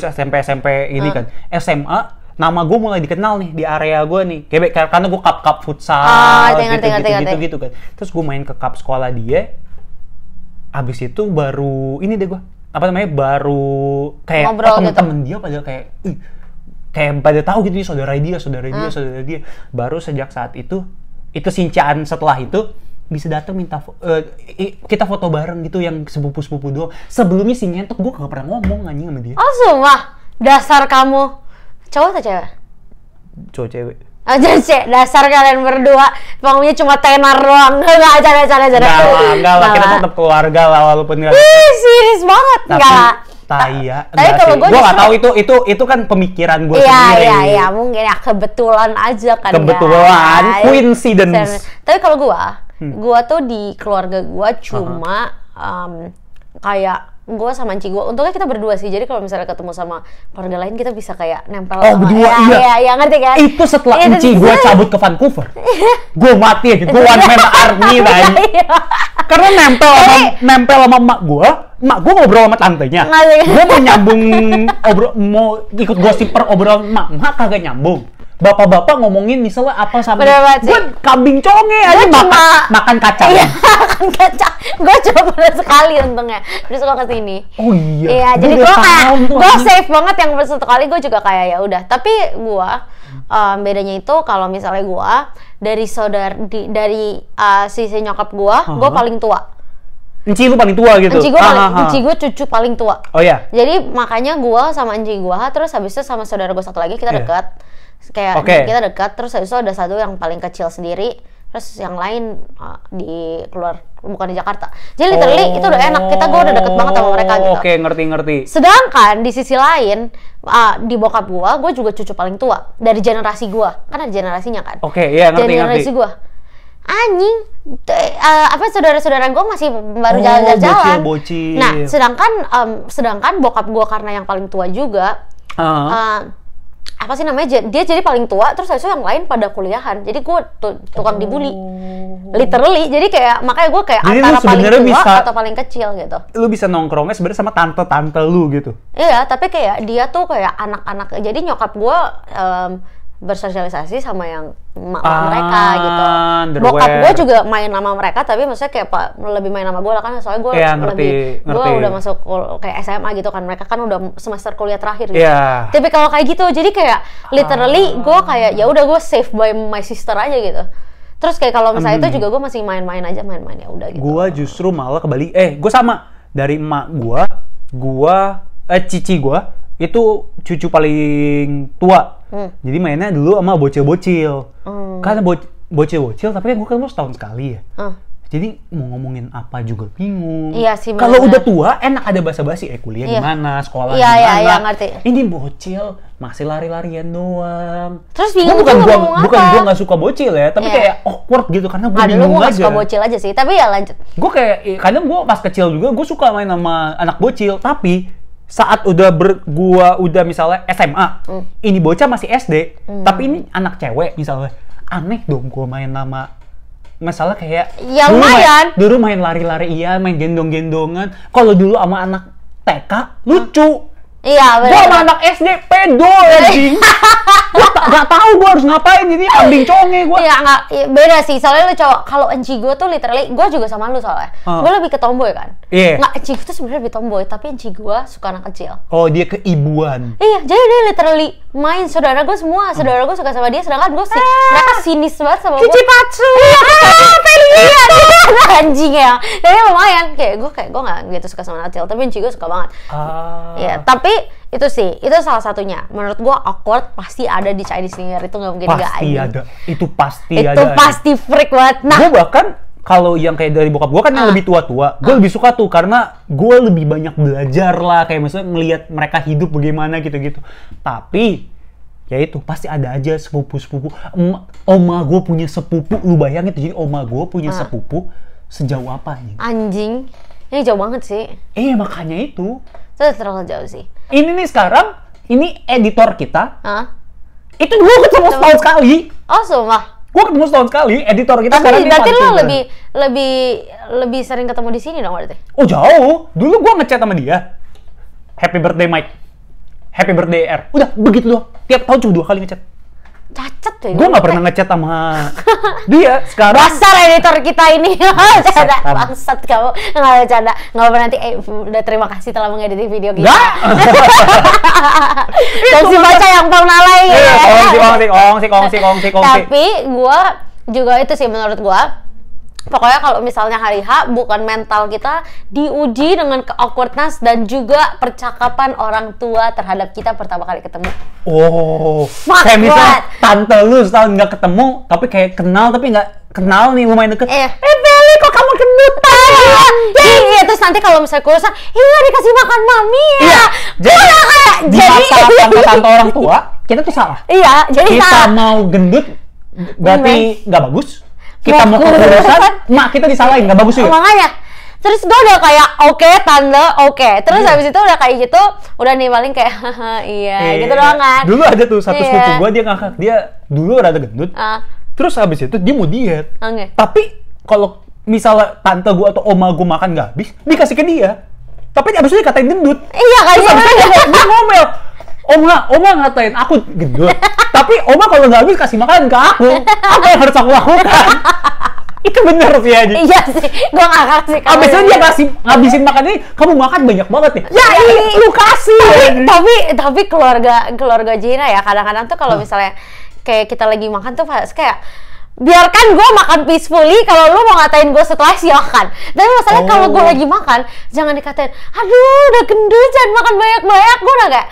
SMP ini kan, SMA nama gue mulai dikenal nih di area gue nih, kayak karena gue cup futsal gitu kan. Terus gue main ke cup sekolah dia, abis itu baru ini deh gue baru kayak temen-temen dia pada kayak pada tahu gitu, saudara dia. Baru sejak saat itu sincaan setelah itu bisa datang minta kita foto bareng gitu, yang sepupu doang. Sebelumnya si ngentot gue gak pernah ngomong anjing sama dia. Oh sumpah? Dasar kamu cowok atau cewek? Cowok cewek. Oh jadi dasar kalian berdua pokoknya cuma tenar doang. Enggak ada. Enggak lah, kita tetap keluarga lah walaupun enggak. Serius banget. Enggak. Tapi kalau gue nggak tahu itu kan pemikiran gue sendiri. Iya mungkin ya kebetulan aja kan. Kebetulan, coincidence. Tapi kalau gue tuh di keluarga gue cuma kayak gue sama Enci gue, untungnya kita berdua sih, jadi kalau misalnya ketemu sama keluarga lain kita bisa kayak nempel berdua. Iya ngerti kan? Itu setelah Enci gue cabut ke Vancouver, gue mati aja, gue one man army kan. Karena nempel sama emak gue ngobrol sama tantenya, gue mau nyambung mau ikut gosip per obrolan emak kagak nyambung. Bapak-bapak ngomongin misalnya apa sama gue kambing conge aja makan kacang. Iya, makan kacang. Gue cuma pernah sekali untungnya. Terus gue kesini. Oh iya. Iya, jadi gue safe banget yang satu kali, gue juga kayak ya udah. Tapi gue bedanya itu kalau misalnya gue dari sisi nyokap gue paling tua. Enci lu paling tua gitu? Enci gue cucu paling tua. Oh iya? Jadi makanya gue sama Enci gue, terus habis itu sama saudara gue satu lagi kita dekat. Kayak kita dekat, terus habis itu ada satu yang paling kecil sendiri, terus yang lain bukan di Jakarta. Jadi literally itu udah enak, gue udah deket banget sama mereka gitu. Oke, ngerti. Sedangkan di sisi lain, di bokap gue juga cucu paling tua dari generasi gue, kan ada generasinya kan. Oke, iya ngerti. Generasi gue, anjing, saudara-saudara gue masih baru jalan-jalan. Bocil. Nah, sedangkan bokap gue karena yang paling tua juga. Apa sih namanya, dia jadi paling tua, terus habis itu yang lain pada kuliahan, jadi gue tukang dibully literally. Jadi kayak makanya gue kayak jadi antara paling tua atau paling kecil gitu. Lu bisa nongkrongnya sebenarnya sama tante lu gitu. Iya, tapi kayak dia tuh kayak anak-anak, jadi nyokap gue bersosialisasi sama yang mereka gitu. Bokap gue juga main sama mereka, tapi maksudnya kayak lebih main sama gue lah kan, soalnya gue gue udah masuk kayak SMA gitu kan, mereka kan udah semester kuliah terakhir gitu. Tapi kalau kayak gitu, jadi kayak literally gue kayak ya udah gue safe by my sister aja gitu. Terus kayak kalau misalnya itu juga gue masih main-main ya udah gitu. Gue justru malah kebalik, gue sama dari emak gue cici gue itu cucu paling tua. Jadi mainnya dulu sama bocil-bocil. Karena bocil-bocil, tapi kan gue kan setahun sekali ya. Jadi mau ngomongin apa juga bingung. Iya sih. Kalau udah tua enak ada basa-basi. Kuliah gimana, sekolah gimana. Iya, ngerti. Ini bocil masih lari-larian doang. Terus bingung bukan gua nggak suka bocil ya, tapi kayak awkward gitu karena gue bingung aja. Suka bocil aja sih, tapi ya lanjut. Gue kayak kadang gue pas kecil juga gue suka main sama anak bocil, tapi saat gua udah misalnya SMA, ini bocah masih SD, tapi ini anak cewek misalnya, aneh dong gue main nama. Masalah kayak ya lumayan. Dulu main lari-lari iya, main gendong-gendongan. Kalau dulu sama anak TK lucu. Iya, benar. Gua sama anak SD pedo anjing. Gua nggak tahu gua harus ngapain, jadi kambing conge gua. Iya, nggak beda sih. Soalnya lu cowok, kalau enci gua tuh literally gua juga sama lu soalnya. Gua lebih ke tomboy kan. Iya. Nggak, enci gua tuh sebenarnya lebih tomboy, tapi enci gua suka anak kecil. Oh, dia keibuan. Iya, jadi dia literally main saudara gua semua. Saudara gua suka sama dia, sedangkan gua sih mereka sinis banget sama gua. Kicipatsu. Iya, anjing ya. Jadi lumayan kayak gua nggak gitu suka sama anak kecil, tapi enci gua suka banget. Iya, tapi itu sih, itu salah satunya. Menurut gua awkward pasti ada di Chinese New Year, itu nggak mungkin nggak ada. Pasti ada, itu pasti ada. Itu pasti freak banget. Nah, gua bahkan kalau yang kayak dari bokap gua kan yang lebih tua-tua, gua lebih suka tuh karena gua lebih banyak belajar lah, kayak misalnya ngelihat mereka hidup bagaimana gitu-gitu. Tapi ya itu pasti ada aja sepupu-sepupu. Oma gua punya sepupu, lu bayangin tuh, jadi oma gua punya sepupu sejauh apa nih? Anjing, ini jauh banget sih. Makanya itu. Itu terlalu jauh sih. Ini nih sekarang, ini editor kita. Itu gue ketemu setahun sekali. Oh, sumpah. Gue ketemu setahun sekali, editor kita. Tapi berarti lo lebih sering ketemu di sini dong berarti? Oh, jauh. Dulu gue ngechat sama dia. Happy birthday Mike. Happy birthday R. Udah begitu doang. Tiap tahun cuma 2 kali ngechat. Cacat tuh. Gue nggak pernah ngechat sama dia. Sekarang dasar editor kita ini. Bangsat kamu. Nggak bercanda. Nggak apa nanti. Udah terima kasih telah mengedit video kita. Nggak. Dan si baca yang tau nalai. Kongsi. Tapi gue juga itu sih menurut gue. Pokoknya kalau misalnya hari H, bukan mental kita diuji dengan awkwardness dan juga percakapan orang tua terhadap kita pertama kali ketemu. Oh, kayak misalnya tante lu setahun nggak ketemu, tapi kayak kenal tapi nggak kenal nih, lumayan deket. Beli, kok kamu gendut? Iya, terus nanti kalau misalnya kurusan, iya dikasih makan mami ya. Iya, jadi tante orang tua, kita tuh salah. Iya, jadi kita mau gendut, berarti nggak bagus. Kita mau kurusan, mak kita disalahin, nggak bagus juga. Makanya, terus gue udah kayak oke, tante, oke. Terus habis itu udah kayak gitu, udah nih paling kayak iya gitu doang kan. Dulu ada tuh satu sepupu gue, dia ngakak, dia dulu rada gendut. Terus habis itu dia mau diet. Tapi kalau misalnya tante gue atau oma gue makan nggak habis, dikasih ke dia. Tapi abis itu dikatain gendut. Iya kan. Terus abis itu dia ngomel. Oma ngatain aku gendut. Tapi oma kalau nggak habis kasih makan ke aku. Apa yang harus aku lakukan? Itu bener sih aja. Iya sih, gue nggak kasih. Abis itu dia ngabisin makan ini, kamu makan banyak banget ya. Ya ini lu kasih. Tapi keluarga Gina ya kadang-kadang tuh kalau misalnya kayak kita lagi makan tuh kayak biarkan gue makan peacefully, kalau lu mau ngatain gue setelah silakan. Tapi masalahnya kalau gue lagi makan, jangan dikatain, aduh udah gendut, jangan makan banyak-banyak. Gue udah kayak,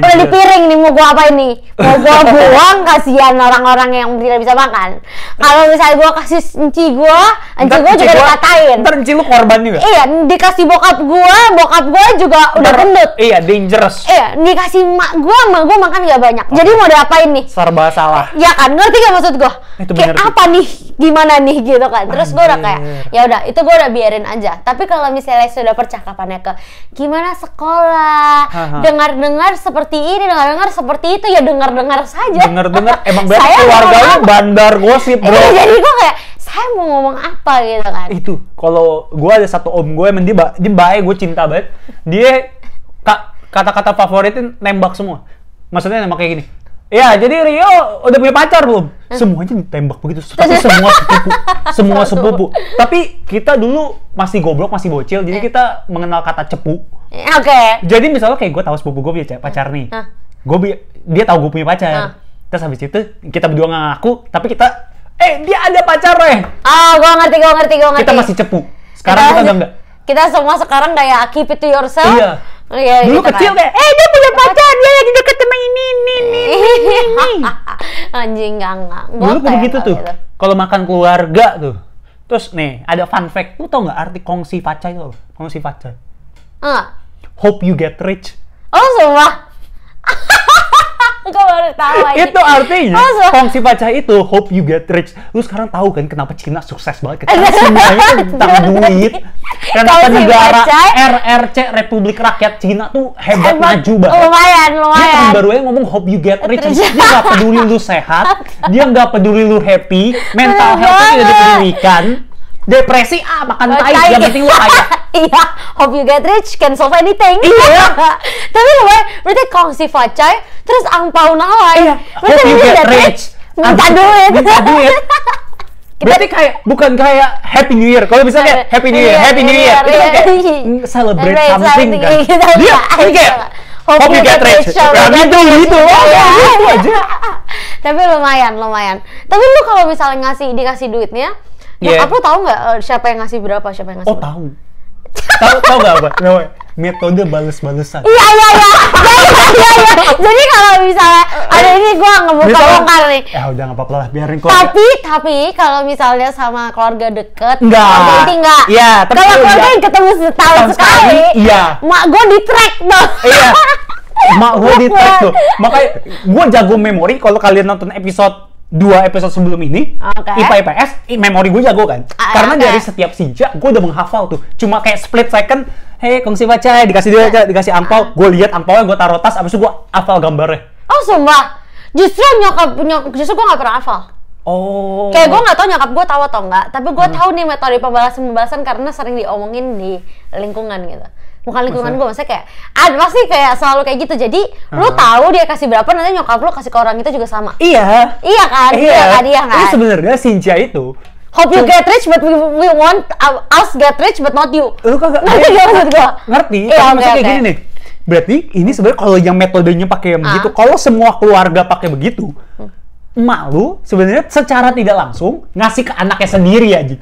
udah di piring nih, mau gue apain nih? Mau gue buang, kasihan orang-orang yang tidak bisa makan. Kalau misalnya gue kasih enci gue juga dikatain. Ntar enci lu korban juga? Iya, dikasih bokap gue juga udah gendut. Iya, dangerous. Iya, dikasih mak gue makan gak banyak. Jadi mau diapain nih? Serba salah. Ya kan, ngerti gak maksud gue? Kayak apa nih, gimana nih gitu kan. Terus gue udah kayak ya udah, itu gue udah biarin aja. Tapi kalau misalnya sudah percakapannya ke gimana sekolah, dengar seperti ini, dengar seperti itu, ya dengar saja. Dengar emang berarti keluarganya bandar gosip, bro. Jadi gue kayak saya mau ngomong apa gitu kan. Itu kalau gue ada satu om gue, emang dia baik, gue cinta banget. Dia kata-kata favoritnya nembak semua. Maksudnya nembak kayak gini. Ya, jadi Rio udah punya pacar belum? Semuanya ditembak begitu. Tapi semua sepupu. Tapi kita dulu masih goblok, masih bocil, jadi kita mengenal kata cepu. Oke. Jadi misalnya kayak gue tahu sepupu gue punya pacar nih. Dia tahu gue punya pacar. Terus habis itu kita berdua ngaku, tapi kita dia ada pacar gue ngerti. Kita masih cepu. Sekarang kita udah enggak. Kita semua sekarang kayak keep it to yourself. Iya. Dulu kecil kayak, dia punya pacar, dia lagi deket sama ini. Anjing, enggak. Dulu kayak gitu tuh. Kalau makan keluarga tuh, Terus nih, ada fun fact. Lu tau nggak arti kongsi facai itu? Kongsi facai. Hope you get rich. Oh, semua. Gue baru tahu aja. Itu artinya, kongsi facai itu hope you get rich. Lu sekarang tahu kan kenapa Cina sukses banget? Karena semuanya tentang duit. Kenapa negara RRC Republik Rakyat Cina tuh hebat maju banget. Lumayan. Dia tahun baru aja ngomong hope you get rich. Dia nggak peduli lu sehat, dia nggak peduli lu happy, mental health tidak dipedulikan. Depresi makan tai, yang penting lu kaya. Iya, hope you get rich can solve anything. Iya. Tapi lumayan, berarti kongsi facai, terus angpau nawai. Iya, hope you get rich. Minta duit. Berarti kayak bukan kayak Happy New Year. Kalau misalnya Happy New Year, Happy New Year, itu kan kayak celebrate something kan. Dia kayak hope you get rich. Gitu aja. Tapi lumayan. Tapi lu kalau misalnya dikasih duitnya, nyokap lu tahu nggak siapa yang ngasih berapa, siapa yang ngasih? Oh, tahu. Tahu nggak apa? Metode bales-balesan. Iya. Jadi kalau misalnya ada ini gue ngebuka-bongkar nih. Udah nggak apa-apa lah, biarin kok. Tapi kalau misalnya sama keluarga deket, enggak. Iya, tapi kalau keluarga yang ketemu setahun sekali, iya. Mak gue di track dong. Iya. Mak gue di track tuh. Makanya gue jago memori. Kalau kalian nonton episode 2 episode sebelum ini, IPA IPS, memori gue jago kan. Karena dari setiap sinja gue udah menghafal tuh. Cuma kayak split second, hey kongsi facai, dikasih duit, dikasih angpau, gue lihat angpaunya, gue taruh tas, abis itu gue hafal gambarnya. Oh sumpah, justru gue nggak pernah hafal. Oh. Kayak gue nggak tahu nyokap gue tahu atau enggak, tapi gue tahu nih metode pembalasan karena sering diomongin di lingkungan gitu. Bukan lingkungan gue, maksudnya kayak pasti kayak selalu kayak gitu. Jadi lu tahu dia kasih berapa, nanti nyokap lu kasih ke orang itu juga sama. Iya kan. Ini sebenarnya Cynthia itu hope you get rich but we want us get rich but not you. Lu kagak ngerti? Maksudnya kayak gini nih. Berarti ini sebenarnya kalau yang metodenya pakai yang begitu, kalau semua keluarga pakai begitu, emak lu sebenarnya secara tidak langsung ngasih ke anaknya sendiri aja.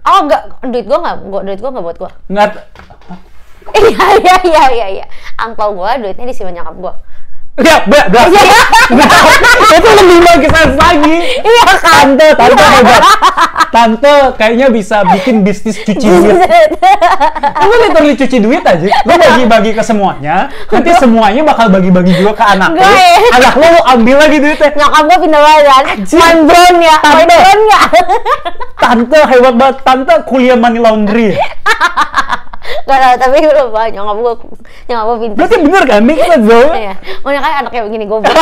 Oh enggak, duit gua enggak buat gua. Enggak. Iya. Angpau gua duitnya disimpan nyokap gua. Ya, berarti itu lebih bagus lagi. Iya kan? Tante hebat. Tante kayaknya bisa bikin bisnis cuci duit. Lu literally cuci duit aja. Lu bagi-bagi ke semuanya. Nanti semuanya bakal bagi-bagi juga ke anak lu. Anak lu ambil lagi duitnya. Nyokap gua pindah badan. Mandron ya. Tante hebat banget. Tante kuliah money laundry. Gak tau, tapi lupa nyokap gue pintar. Berarti bener kan? Make sense dong. Iya. Makanya kayak anaknya begini goblok.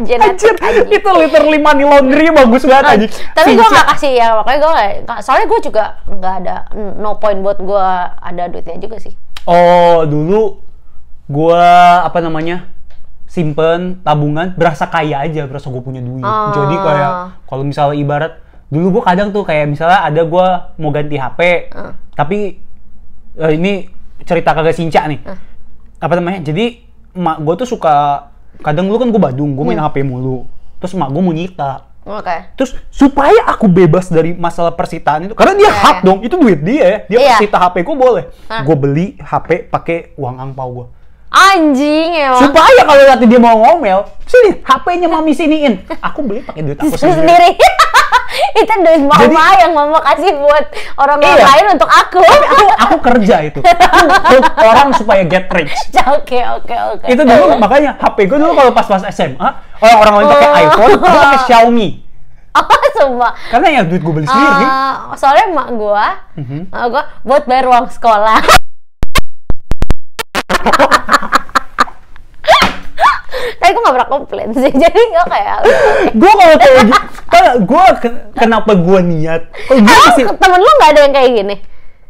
Anjir, itu literally money laundry bagus banget aja. Tapi gue gak kasih ya, makanya gue gak, soalnya gue juga gak ada no point buat gue ada duitnya juga sih. Oh, dulu gue simpen tabungan, berasa kaya aja, berasa gue punya duit. Jadi kayak kalau misalnya ibarat dulu gue kadang tuh kayak misalnya ada gue mau ganti HP, tapi ini cerita kagak sinca nih. Jadi emak gue tuh suka, kadang dulu kan gue Badung, gue main HP mulu. Terus emak gue mau nyita. Terus supaya aku bebas dari masalah persitaan itu, karena dia hak dong, itu duit dia persita HP gue boleh. Gue beli HP pakai uang angpau gue. Anjing emang. Supaya kalau nanti dia mau ngomel, sini HP-nya mami siniin. Aku beli pakai duit aku sendiri. Itu duit mama yang mama kasih buat orang lain untuk aku. Aku kerja itu. Aku orang supaya get rich. Oke. Itu dulu makanya HP gue dulu kalau pas SMA, orang lain pakai iPhone, aku pakai Xiaomi. Sumpah. Karena ya duit gue beli sendiri. Soalnya mak gue buat bayar uang sekolah. Tapi gue gak pernah komplain sih, jadi gue kayak gue kalau kayak gitu, kenapa gue niat? Temen lu gak ada yang kayak gini?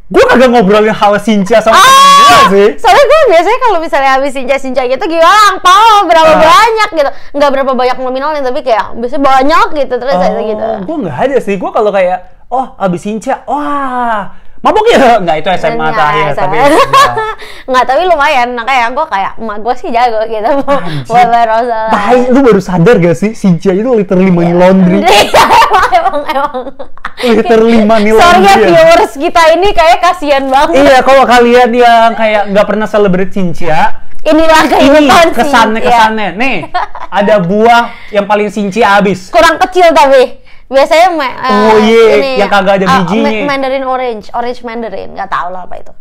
Gue kagak ngobrolin hal Sinca sama gue sih. Soalnya gue biasanya kalau misalnya habis Sinca gitu gimana angpau berapa banyak gitu, nggak berapa banyak nominalnya tapi kayak biasanya banyak gitu terus gitu. Gue nggak ada sih, gue kalau kayak habis Sinca, mabok ya? Nggak, itu SMA terakhir. Tapi nggak, tapi lumayan. Nah kayak gue kayak emak gue sih jago gitu. Boleh Rosa. Tapi lu baru sadar gak sih Sinca itu literally money laundry. emang. Literally money laundry. Soalnya viewers kita ini kayak kasihan banget. Iya, kalau kalian yang kayak nggak pernah celebrate Sinca, inilah kehidupan kesannya. Nih, ada buah yang paling Sinci abis. Kurang kecil tapi. Biasanya yang kagak ada bijinya. Mandarin orange Mandarin, nggak tahu lah apa itu.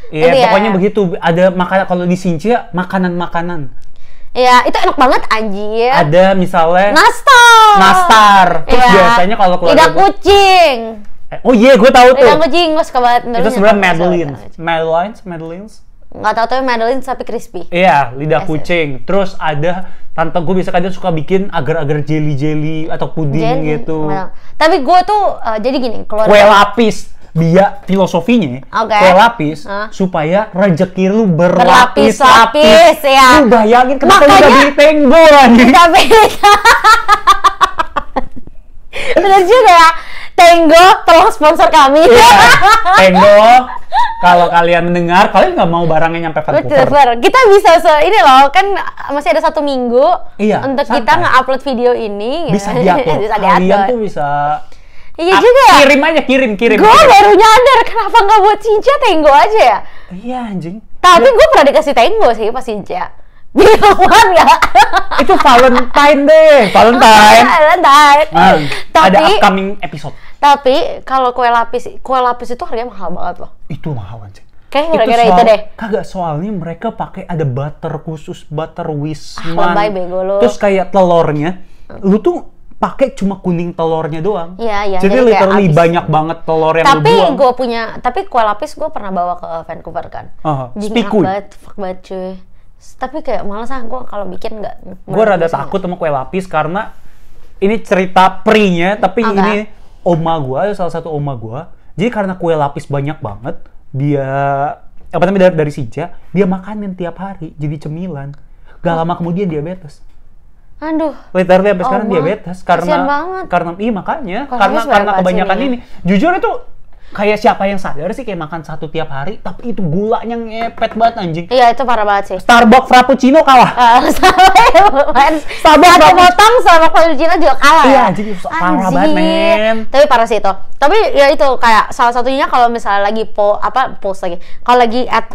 Iya, pokoknya begitu. Ada makanan kalau di Xinjia makanan-makanan. Iya, itu enak banget anjir. Ada misalnya nastar. Terus biasanya kalau keluarga lidah kucing. Oh iya, gue tahu tuh. Lidah kucing, gue suka banget. Itu sebenarnya Madeleines. Nggak tahu tapi Madeleine tapi crispy. Iya, lidah kucing. Terus ada tante gue biasa kadang suka bikin agar-agar jelly atau puding gitu. Tapi gue tuh jadi gini, kue lapis. Dia filosofinya kue lapis supaya rezeki lu berlapis-lapis. Ya. Lu bayangin kenapa lu udah beli Tenggo anjing. Bener juga ya. Tenggo, tolong sponsor kami. Tenggo, kalau kalian mendengar, kalian nggak mau barangnya nyampe Vancouver. Kita bisa ini loh, kan masih ada 1 minggu untuk santai. kita nge-upload video ini. Bisa diatur. Kalian tuh bisa. Iya juga. Kirim. Gue baru nyadar kenapa nggak buat Xinjia Tenggo aja ya. Iya anjing. Tapi gue pernah dikasih Tenggo sih pas Xinjia. Bilangan nggak? Itu Valentine deh. Valentine. Ada upcoming episode. Tapi kalau kue lapis itu harganya mahal banget loh. Itu mahal anjing. Kayak gara-gara itu deh. Kagak, soalnya mereka pakai ada butter khusus, butter Wisman. Lebay bego lu. Terus kayak telurnya, lu tuh pakai cuma kuning telurnya doang. Iya. Jadi literally banyak banget telur yang lu buang. Tapi kue lapis gue pernah bawa ke Vancouver kan. Spikuy. Fuck banget cuy. Tapi kayak males gue kalau bikin nggak. Gue rada takut sama kue lapis karena ini cerita pre-nya, tapi ini oma gue, salah satu oma gue. Jadi karena kue lapis banyak banget, dia dari Xinjia, dia makanin tiap hari jadi cemilan. Gak lama kemudian diabetes. Aduh. Literally sampai sekarang diabetes karena makanya karena kebanyakan ini. Jujur itu kayak siapa yang sadar sih kayak makan 1 tiap hari, tapi itu gulanya ngepet banget anjing. Iya, itu parah banget sih. Starbucks Frappuccino kalah. Starbucks potong sama Frappuccino juga kalah. Iya, anjing parah banget, men. Tapi parah sih itu. Tapi ya itu kayak salah satunya kalau misalnya lagi post lagi. Kalau lagi at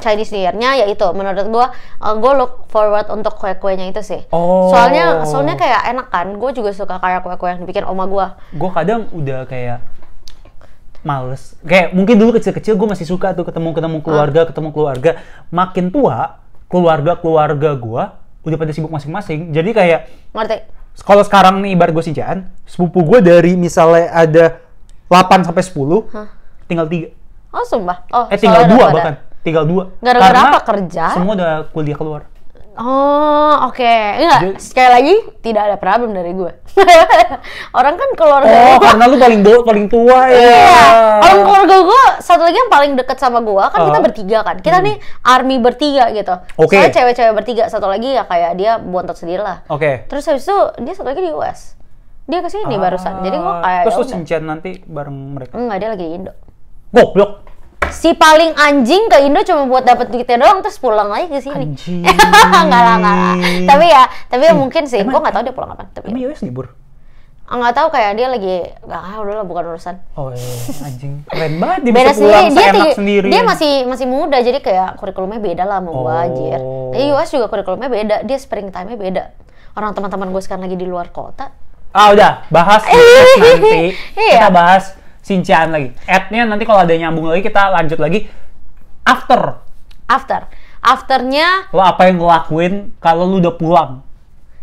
Chinese New Year-nya ya itu menurut gua look forward untuk kue-kuenya itu sih. Soalnya kayak enak kan. Gua juga suka kayak kue-kue yang dibikin oma gua. Gua kadang udah kayak males. Kayak mungkin dulu kecil-kecil gue masih suka tuh ketemu keluarga. Makin tua, keluarga gue udah pada sibuk masing-masing. Jadi kayak ngerti. Kalau sekarang nih ibarat gue Xinjiaan, sepupu gue dari misalnya ada 8 sampai 10, tinggal 3. Oh, sumpah. Tinggal 2 bahkan. Tinggal 2. Gara-gara apa kerja? Semua udah kuliah keluar. Oh, oke. Enggak, sekali lagi tidak ada problem dari gue. Orang kan keluarga karena lu paling tua ya. Iya. Orang keluarga gue satu lagi yang paling deket sama gue kan kita bertiga kan. Kita nih army bertiga gitu. Soalnya cewek-cewek bertiga, satu lagi ya kayak dia bontot sendiri lah. Terus habis itu dia satu lagi di US. Dia kesini barusan. Jadi gue kayak terus lu Xinjian nanti bareng mereka? Enggak, dia lagi di Indo. Goblok. Si paling anjing ke Indo cuma buat dapet duitnya doang terus pulang lagi ke sini. Anjing. Enggak lah. Tapi ya mungkin sih. Gue nggak tahu dia pulang kapan. Tapi US libur. Nggak tahu kayak dia lagi udahlah bukan urusan. Oh anjing keren banget dia bisa pulang seenak sendiri. Dia masih muda jadi kayak kurikulumnya beda lah sama gue anjir. US juga kurikulumnya beda. Dia spring time-nya beda. Orang teman-teman gue sekarang lagi di luar kota. Udah bahas nanti. Kita bahas Xinjian lagi. Ad-nya nanti kalau ada nyambung lagi kita lanjut lagi. Afternya lo apa yang ngelakuin kalau lu udah pulang?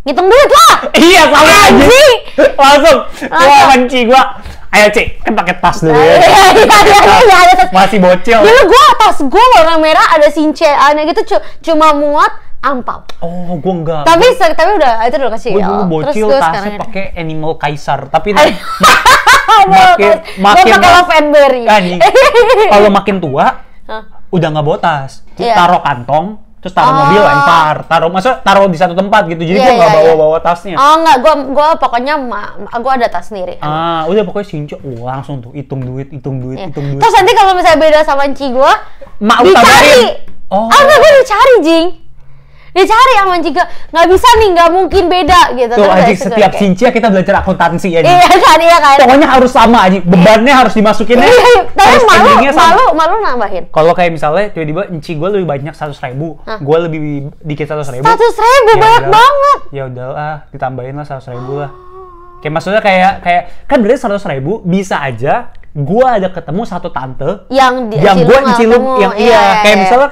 Ngitung duit lah. Iya sama aja. Langsung. Wah benci gua. Ayo Cik, kan pakai tas dulu ya. Iya. Masih bocil. Dulu tas gua warna merah ada Xinjian gitu cuma muat ampau. Oh, gua enggak. Tapi udah itu udah kecil. Gua dulu bocil tasnya pakai animal kaisar, tapi makin kalau fanberry. Kalau makin tua, udah nggak bawa tas. Taruh kantong, terus taruh mobil lempar. Taruh di satu tempat gitu. Jadi gue nggak bawa tasnya. Oh nggak, gue pokoknya gue ada tas sendiri. Udah pokoknya Xinjia, langsung tuh hitung duit. Terus nanti kalau misalnya beda sama Ci gue, dicari. Enggak, gue dicari Jing. Dicari sama Jika, nggak bisa nih, nggak mungkin beda gitu. Tuh Aji, setiap Xinjia kita belajar akuntansi ya. Iya kan. Pokoknya harus sama Aji, bebannya harus dimasukin. Tapi malu nambahin. Kalau kayak misalnya tiba-tiba Enci gue lebih banyak 100.000, gue lebih dikit 100.000. 100.000 banyak banget. Ya udahlah, ditambahin lah 100.000 lah. Kayak maksudnya kayak kan berarti 100.000 bisa aja gue ada ketemu satu tante yang gue ciluk yang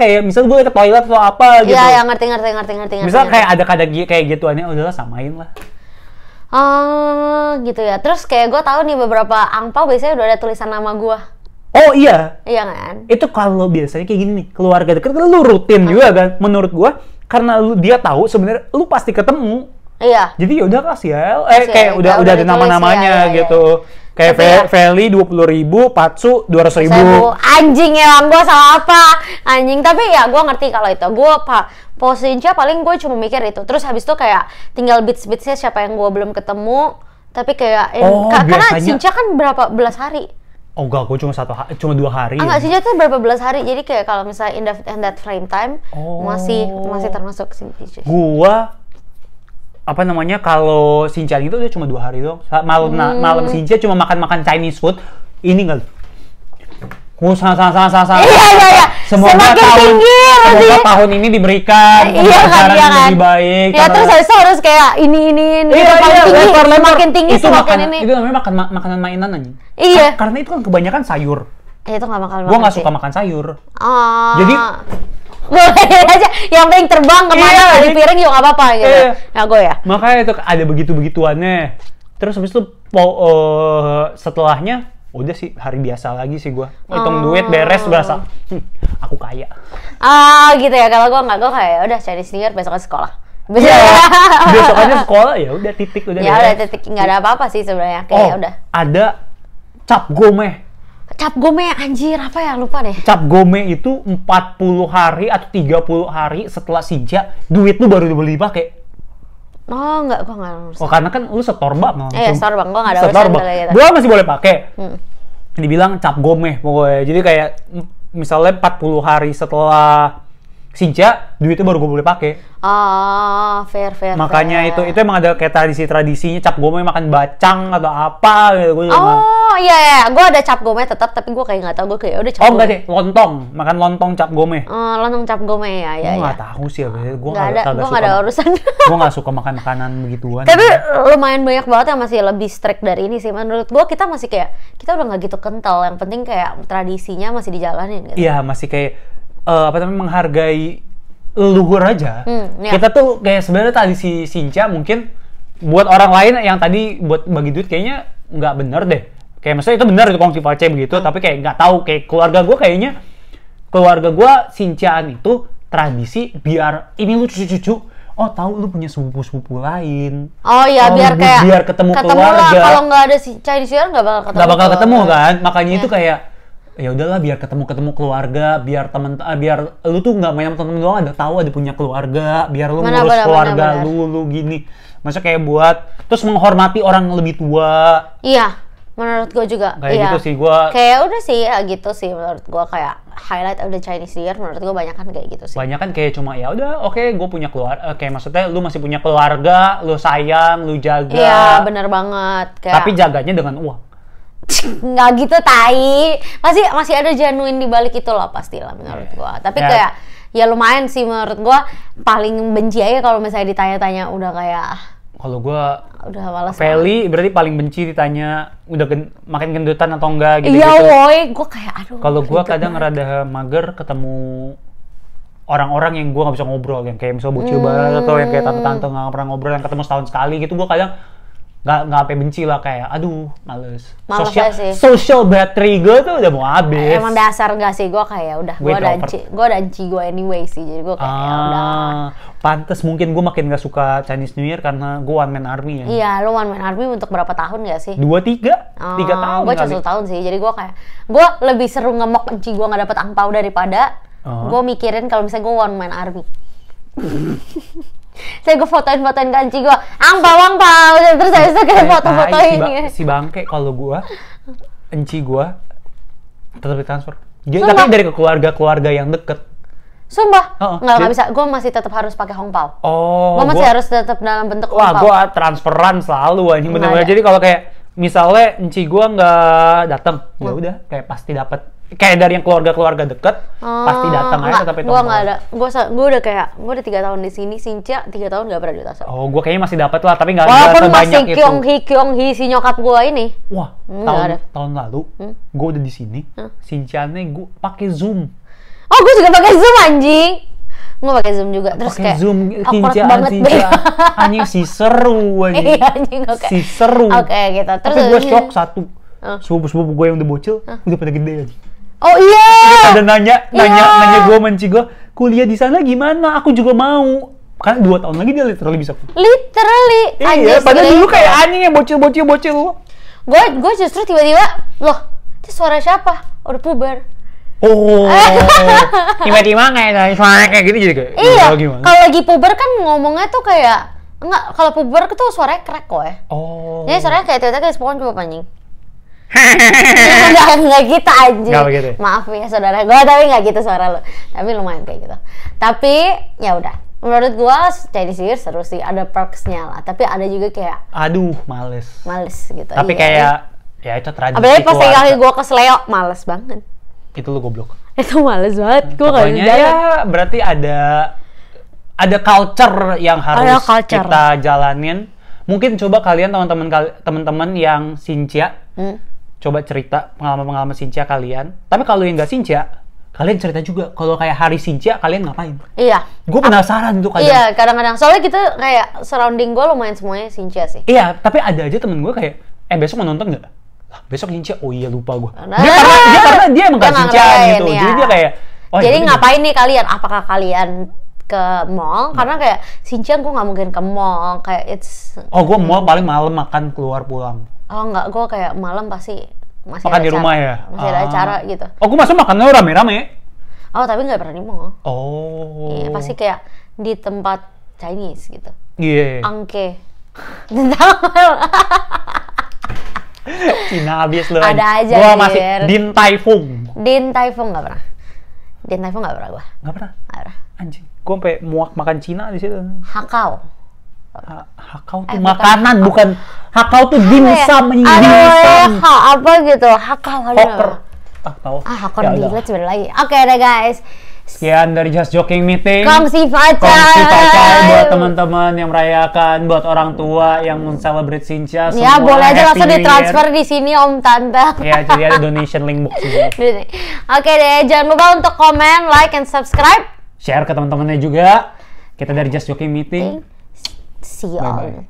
kayak misalnya gue ke toilet atau apa gitu. Iya, ngerti. Misalnya kayak ada kayak gituannya udahlah samain lah. Oh, gitu ya. Terus kayak gue tahu nih beberapa angpau biasanya udah ada tulisan nama gue. Oh iya. Iya kan? Itu kalau biasanya kayak gini nih, keluarga deket kan lu rutin juga kan. Menurut gue karena dia tahu sebenarnya lu pasti ketemu. Iya. Jadi ya udah kasih ya. Kayak udah ada nama-namanya gitu. Kayak Feli 20.000, Patsu 200.000. Anjing emang gue salah apa? Anjing, tapi ya gue ngerti kalau itu. Gue Sinca paling gue cuma mikir itu. Terus habis itu kayak tinggal bits-bitsnya siapa yang gue belum ketemu. Tapi kayak karena Sinca kan berapa belas hari. Oh enggak, gue cuma 2 hari. Enggak, Sinca tuh berapa belas hari. Jadi kayak kalau misalnya in that frame time masih termasuk Sinca. Gua apa namanya, kalau Shinchan itu udah cuma 2 hari doang. Malam Shinchan cuma makan Chinese food. Ini enggak. Sama. Iya. Semoga tahun ini diberikan pembelajaran yang lebih baik. Ya terus harus kayak ini. Makin tinggi semakin ini. Itu namanya makanan mainan aja. Iya. Karena itu kan kebanyakan sayur. Itu nggak makan. Gua nggak suka makan sayur. Jadi boleh aja, yang penting terbang kemana di piring juga nggak apa-apa gitu. Nah gue ya. Makanya itu ada begituannya. Terus habis itu setelahnya udah sih hari biasa lagi sih gue. Hitung duit beres berasa aku kaya. Gitu ya. Kalau gue nggak, gue kayak udah Chinese New Year besoknya sekolah. Besokannya sekolah ya udah titik udah. Ya udah titik, nggak ada apa-apa sih sebenarnya. Kayak udah. Ada cap gome. Cap gome anjir, apa ya, lupa deh. Cap gome itu 40 hari atau 30 hari setelah Sinja, duit lu baru dipakai. Oh enggak, gua enggak urusan. Oh karena kan lu setor bank langsung. Iya, setor bank, gua enggak ada urusan gitu. Gua masih boleh pakai. Dibilang cap gome pokoknya. Jadi kayak misalnya 40 hari setelah Sinja, duitnya baru gue boleh pakai. Fair. Makanya itu emang ada kayak tradisinya cap gome makan bacang atau apa gitu. Iya, gue ada cap gome tetap, tapi gue kayak nggak tahu, gue kayak udah cap. Enggak deh, makan lontong cap gome. Lontong cap gome ya. Gue nggak tahu sih ya, gue nggak ada urusan. Gue nggak suka makan makanan begituan. Tapi lumayan banyak banget yang masih lebih strict dari ini sih. Menurut gue kita masih kayak kita udah nggak gitu kental. Yang penting kayak tradisinya masih dijalanin gitu. Iya, masih kayak menghargai leluhur aja. Kita tuh kayak sebenarnya tadi si Sinca mungkin buat orang lain yang tadi buat bagi duit kayaknya nggak bener deh. Kayak maksudnya itu bener itu kongsi voucher begitu, tapi kayak nggak tahu kayak keluarga gue Sincaan itu tradisi biar ini lu cucu-cucu. Oh tahu lu punya sepupu lain. Oh iya, biar ketemu keluarga. Kalau nggak ada Chinese New Year nggak bakal ketemu kan. Makanya itu kayak ya udahlah biar ketemu keluarga, biar biar lu tuh nggak main sama temen doang, ada tahu ada punya keluarga, biar lu ngurus keluarga lu gini. Maksudnya kayak buat terus menghormati orang lebih tua. Iya, menurut gue juga. Kayak gitu sih gue. Kayak udah sih ya gitu sih menurut gue, kayak highlight of the Chinese New Year menurut gue banyak kan kayak gitu sih. Banyak kan kayak cuma ya udah oke, gue punya keluarga, kayak maksudnya lu masih punya keluarga, lu sayang, lu jaga. Iya, bener banget. Kayak... Tapi jaganya dengan uang. Nggak gitu, tai. Masih ada genuine di balik itu loh pastilah menurut gua. Tapi kayak ya lumayan sih menurut gua. Paling benci aja kalau misalnya ditanya-tanya udah kayak. Kalau gua udah malas. Feli berarti paling benci ditanya udah makin gendutan atau enggak gitu. Iya woi, gua kayak aduh. Kalau gua kadang rada mager ketemu orang-orang yang gua nggak bisa ngobrol, yang kayak misalnya bocil banget atau yang kayak tante-tante nggak pernah ngobrol, yang ketemu setahun sekali gitu, gua kadang nggak sampai benci lah, kayak aduh males social battery gue tuh udah mau habis. Emang dasar gak sih gue kayak udah gue ada anci gue anyway sih, jadi gue kayak udah. Pantes mungkin gue makin gak suka Chinese New Year karena gue one man army ya. Iya, lu one man army untuk berapa tahun gak sih? 3 tahun. Gue cuma 1 tahun sih, jadi gue kayak gue lebih seru ngemok anci gue nggak dapet angpau daripada gue mikirin kalau misalnya gue one man army. Saya gue fotoin ganci gue angpau terus habis itu kayak foto-fotoin si bangke. Kalau gue enci gue tetap ditransfer. Tapi dari keluarga yang deket. Sumpah nggak bisa, gue masih tetap harus pakai hongpao. Gue masih harus tetap dalam bentuk hongpao. Wah, gue transferan selalu bener-bener. Jadi kalau kayak misalnya enci gue nggak datang, ya udah kayak pasti dapat kayak dari yang keluarga deket pasti datang aja tapi gue nggak ada. Gue udah kayak gue udah 3 tahun di sini, Sincia 3 tahun nggak pernah duit asal. Oh, gue kayaknya masih dapat lah, tapi nggak sebanyak itu. Walaupun masih Kyonghi si nyokap gue ini. Wah, tahun lalu gue udah di sini, Sinciane gue pakai Zoom. Oh, gue juga pakai Zoom anjing. Gue pakai Zoom juga, terus kayak Zoom, anjing si seru anjing. Si seru. Oke, gitu. Terus tapi gue shock satu. Sepupu gue yang udah bocil udah pada gede aja. Oh iya. Ada nanya gue menci gue, kuliah di sana gimana? Aku juga mau. Karena 2 tahun lagi dia literally bisa. Literally. Iya, padahal dulu kayak anjing yang bocil. Gue justru tiba-tiba, loh, itu suara siapa? Udah puber. Oh, tiba-tiba kayak gitu jadi kayak. Iya, kalau lagi puber kan ngomongnya tuh kayak enggak, kalau puber tuh suaranya crack kok ya. Oh. Jadi suaranya kayak tiba-tiba kayak SpongeBob anjing. Enggak gitu anjing. Gitu. Maaf ya saudara gue, tapi enggak gitu suara lo. Tapi lumayan kayak gitu. Tapi ya udah. Menurut gue Chinese New Year seru sih, ada perks-nya lah. Tapi ada juga kayak aduh, males gitu. Tapi kayak ya itu tradisi. Apalagi pas kali gue ke Sleo, males banget. Itu lu goblok. Itu males banget. Gue enggak bisa. Ya berarti ada culture yang harus kita jalanin. Mungkin coba kalian teman-teman yang Sincia coba cerita pengalaman Sincia kalian. Tapi kalau yang nggak Sincia, kalian cerita juga kalau kayak hari Sincia kalian ngapain? Iya. Gue penasaran tuh kadang. Iya, kadang-kadang. Soalnya kita kayak surrounding gue lumayan semuanya Sincia sih. Iya, tapi ada aja temen gue kayak, besok mau nonton nggak? Besok Sincia, oh iya lupa gue. Karena dia emang gak Sincia gitu. Ya. Jadi dia kayak, jadi ngapain nih kalian? Apakah kalian ke mall? Karena kayak Sincia gue nggak mungkin ke mall. Kayak gue mall paling malam makan keluar pulang. Oh enggak, gue kayak malam pasti masih makan di rumah ya? Masih ada acara gitu. Oh, gue masuk makannya rame-rame. Oh, tapi nggak pernah di mall. Oh. Iya, pasti kayak di tempat Chinese gitu. Iya. Angke. Cina habis loh. Ada aja. Gua masih Din Tai Fung nggak pernah. Din Tai Fung nggak pernah gua. Nggak pernah. Anjing. Gua sampai muak makan Cina di situ. Hakau. Hakau tuh makanan bukan. Hakau tuh dimsum. Apa gitu? Hakau. Hoker. Tahu. Hakau dilihat sebentar lagi. Oke deh guys. Sekian dari Just Joking Meeting. Kongsi Facai buat teman-teman yang merayakan, buat orang tua yang men-celebrate Sincia. Ya boleh aja langsung ditransfer di sini Om Tante. Ya jadi ada donation link box juga. Oke deh, jangan lupa untuk komen, like, and subscribe. Share ke teman-temannya juga. Kita dari Just Joking Meeting. See you all.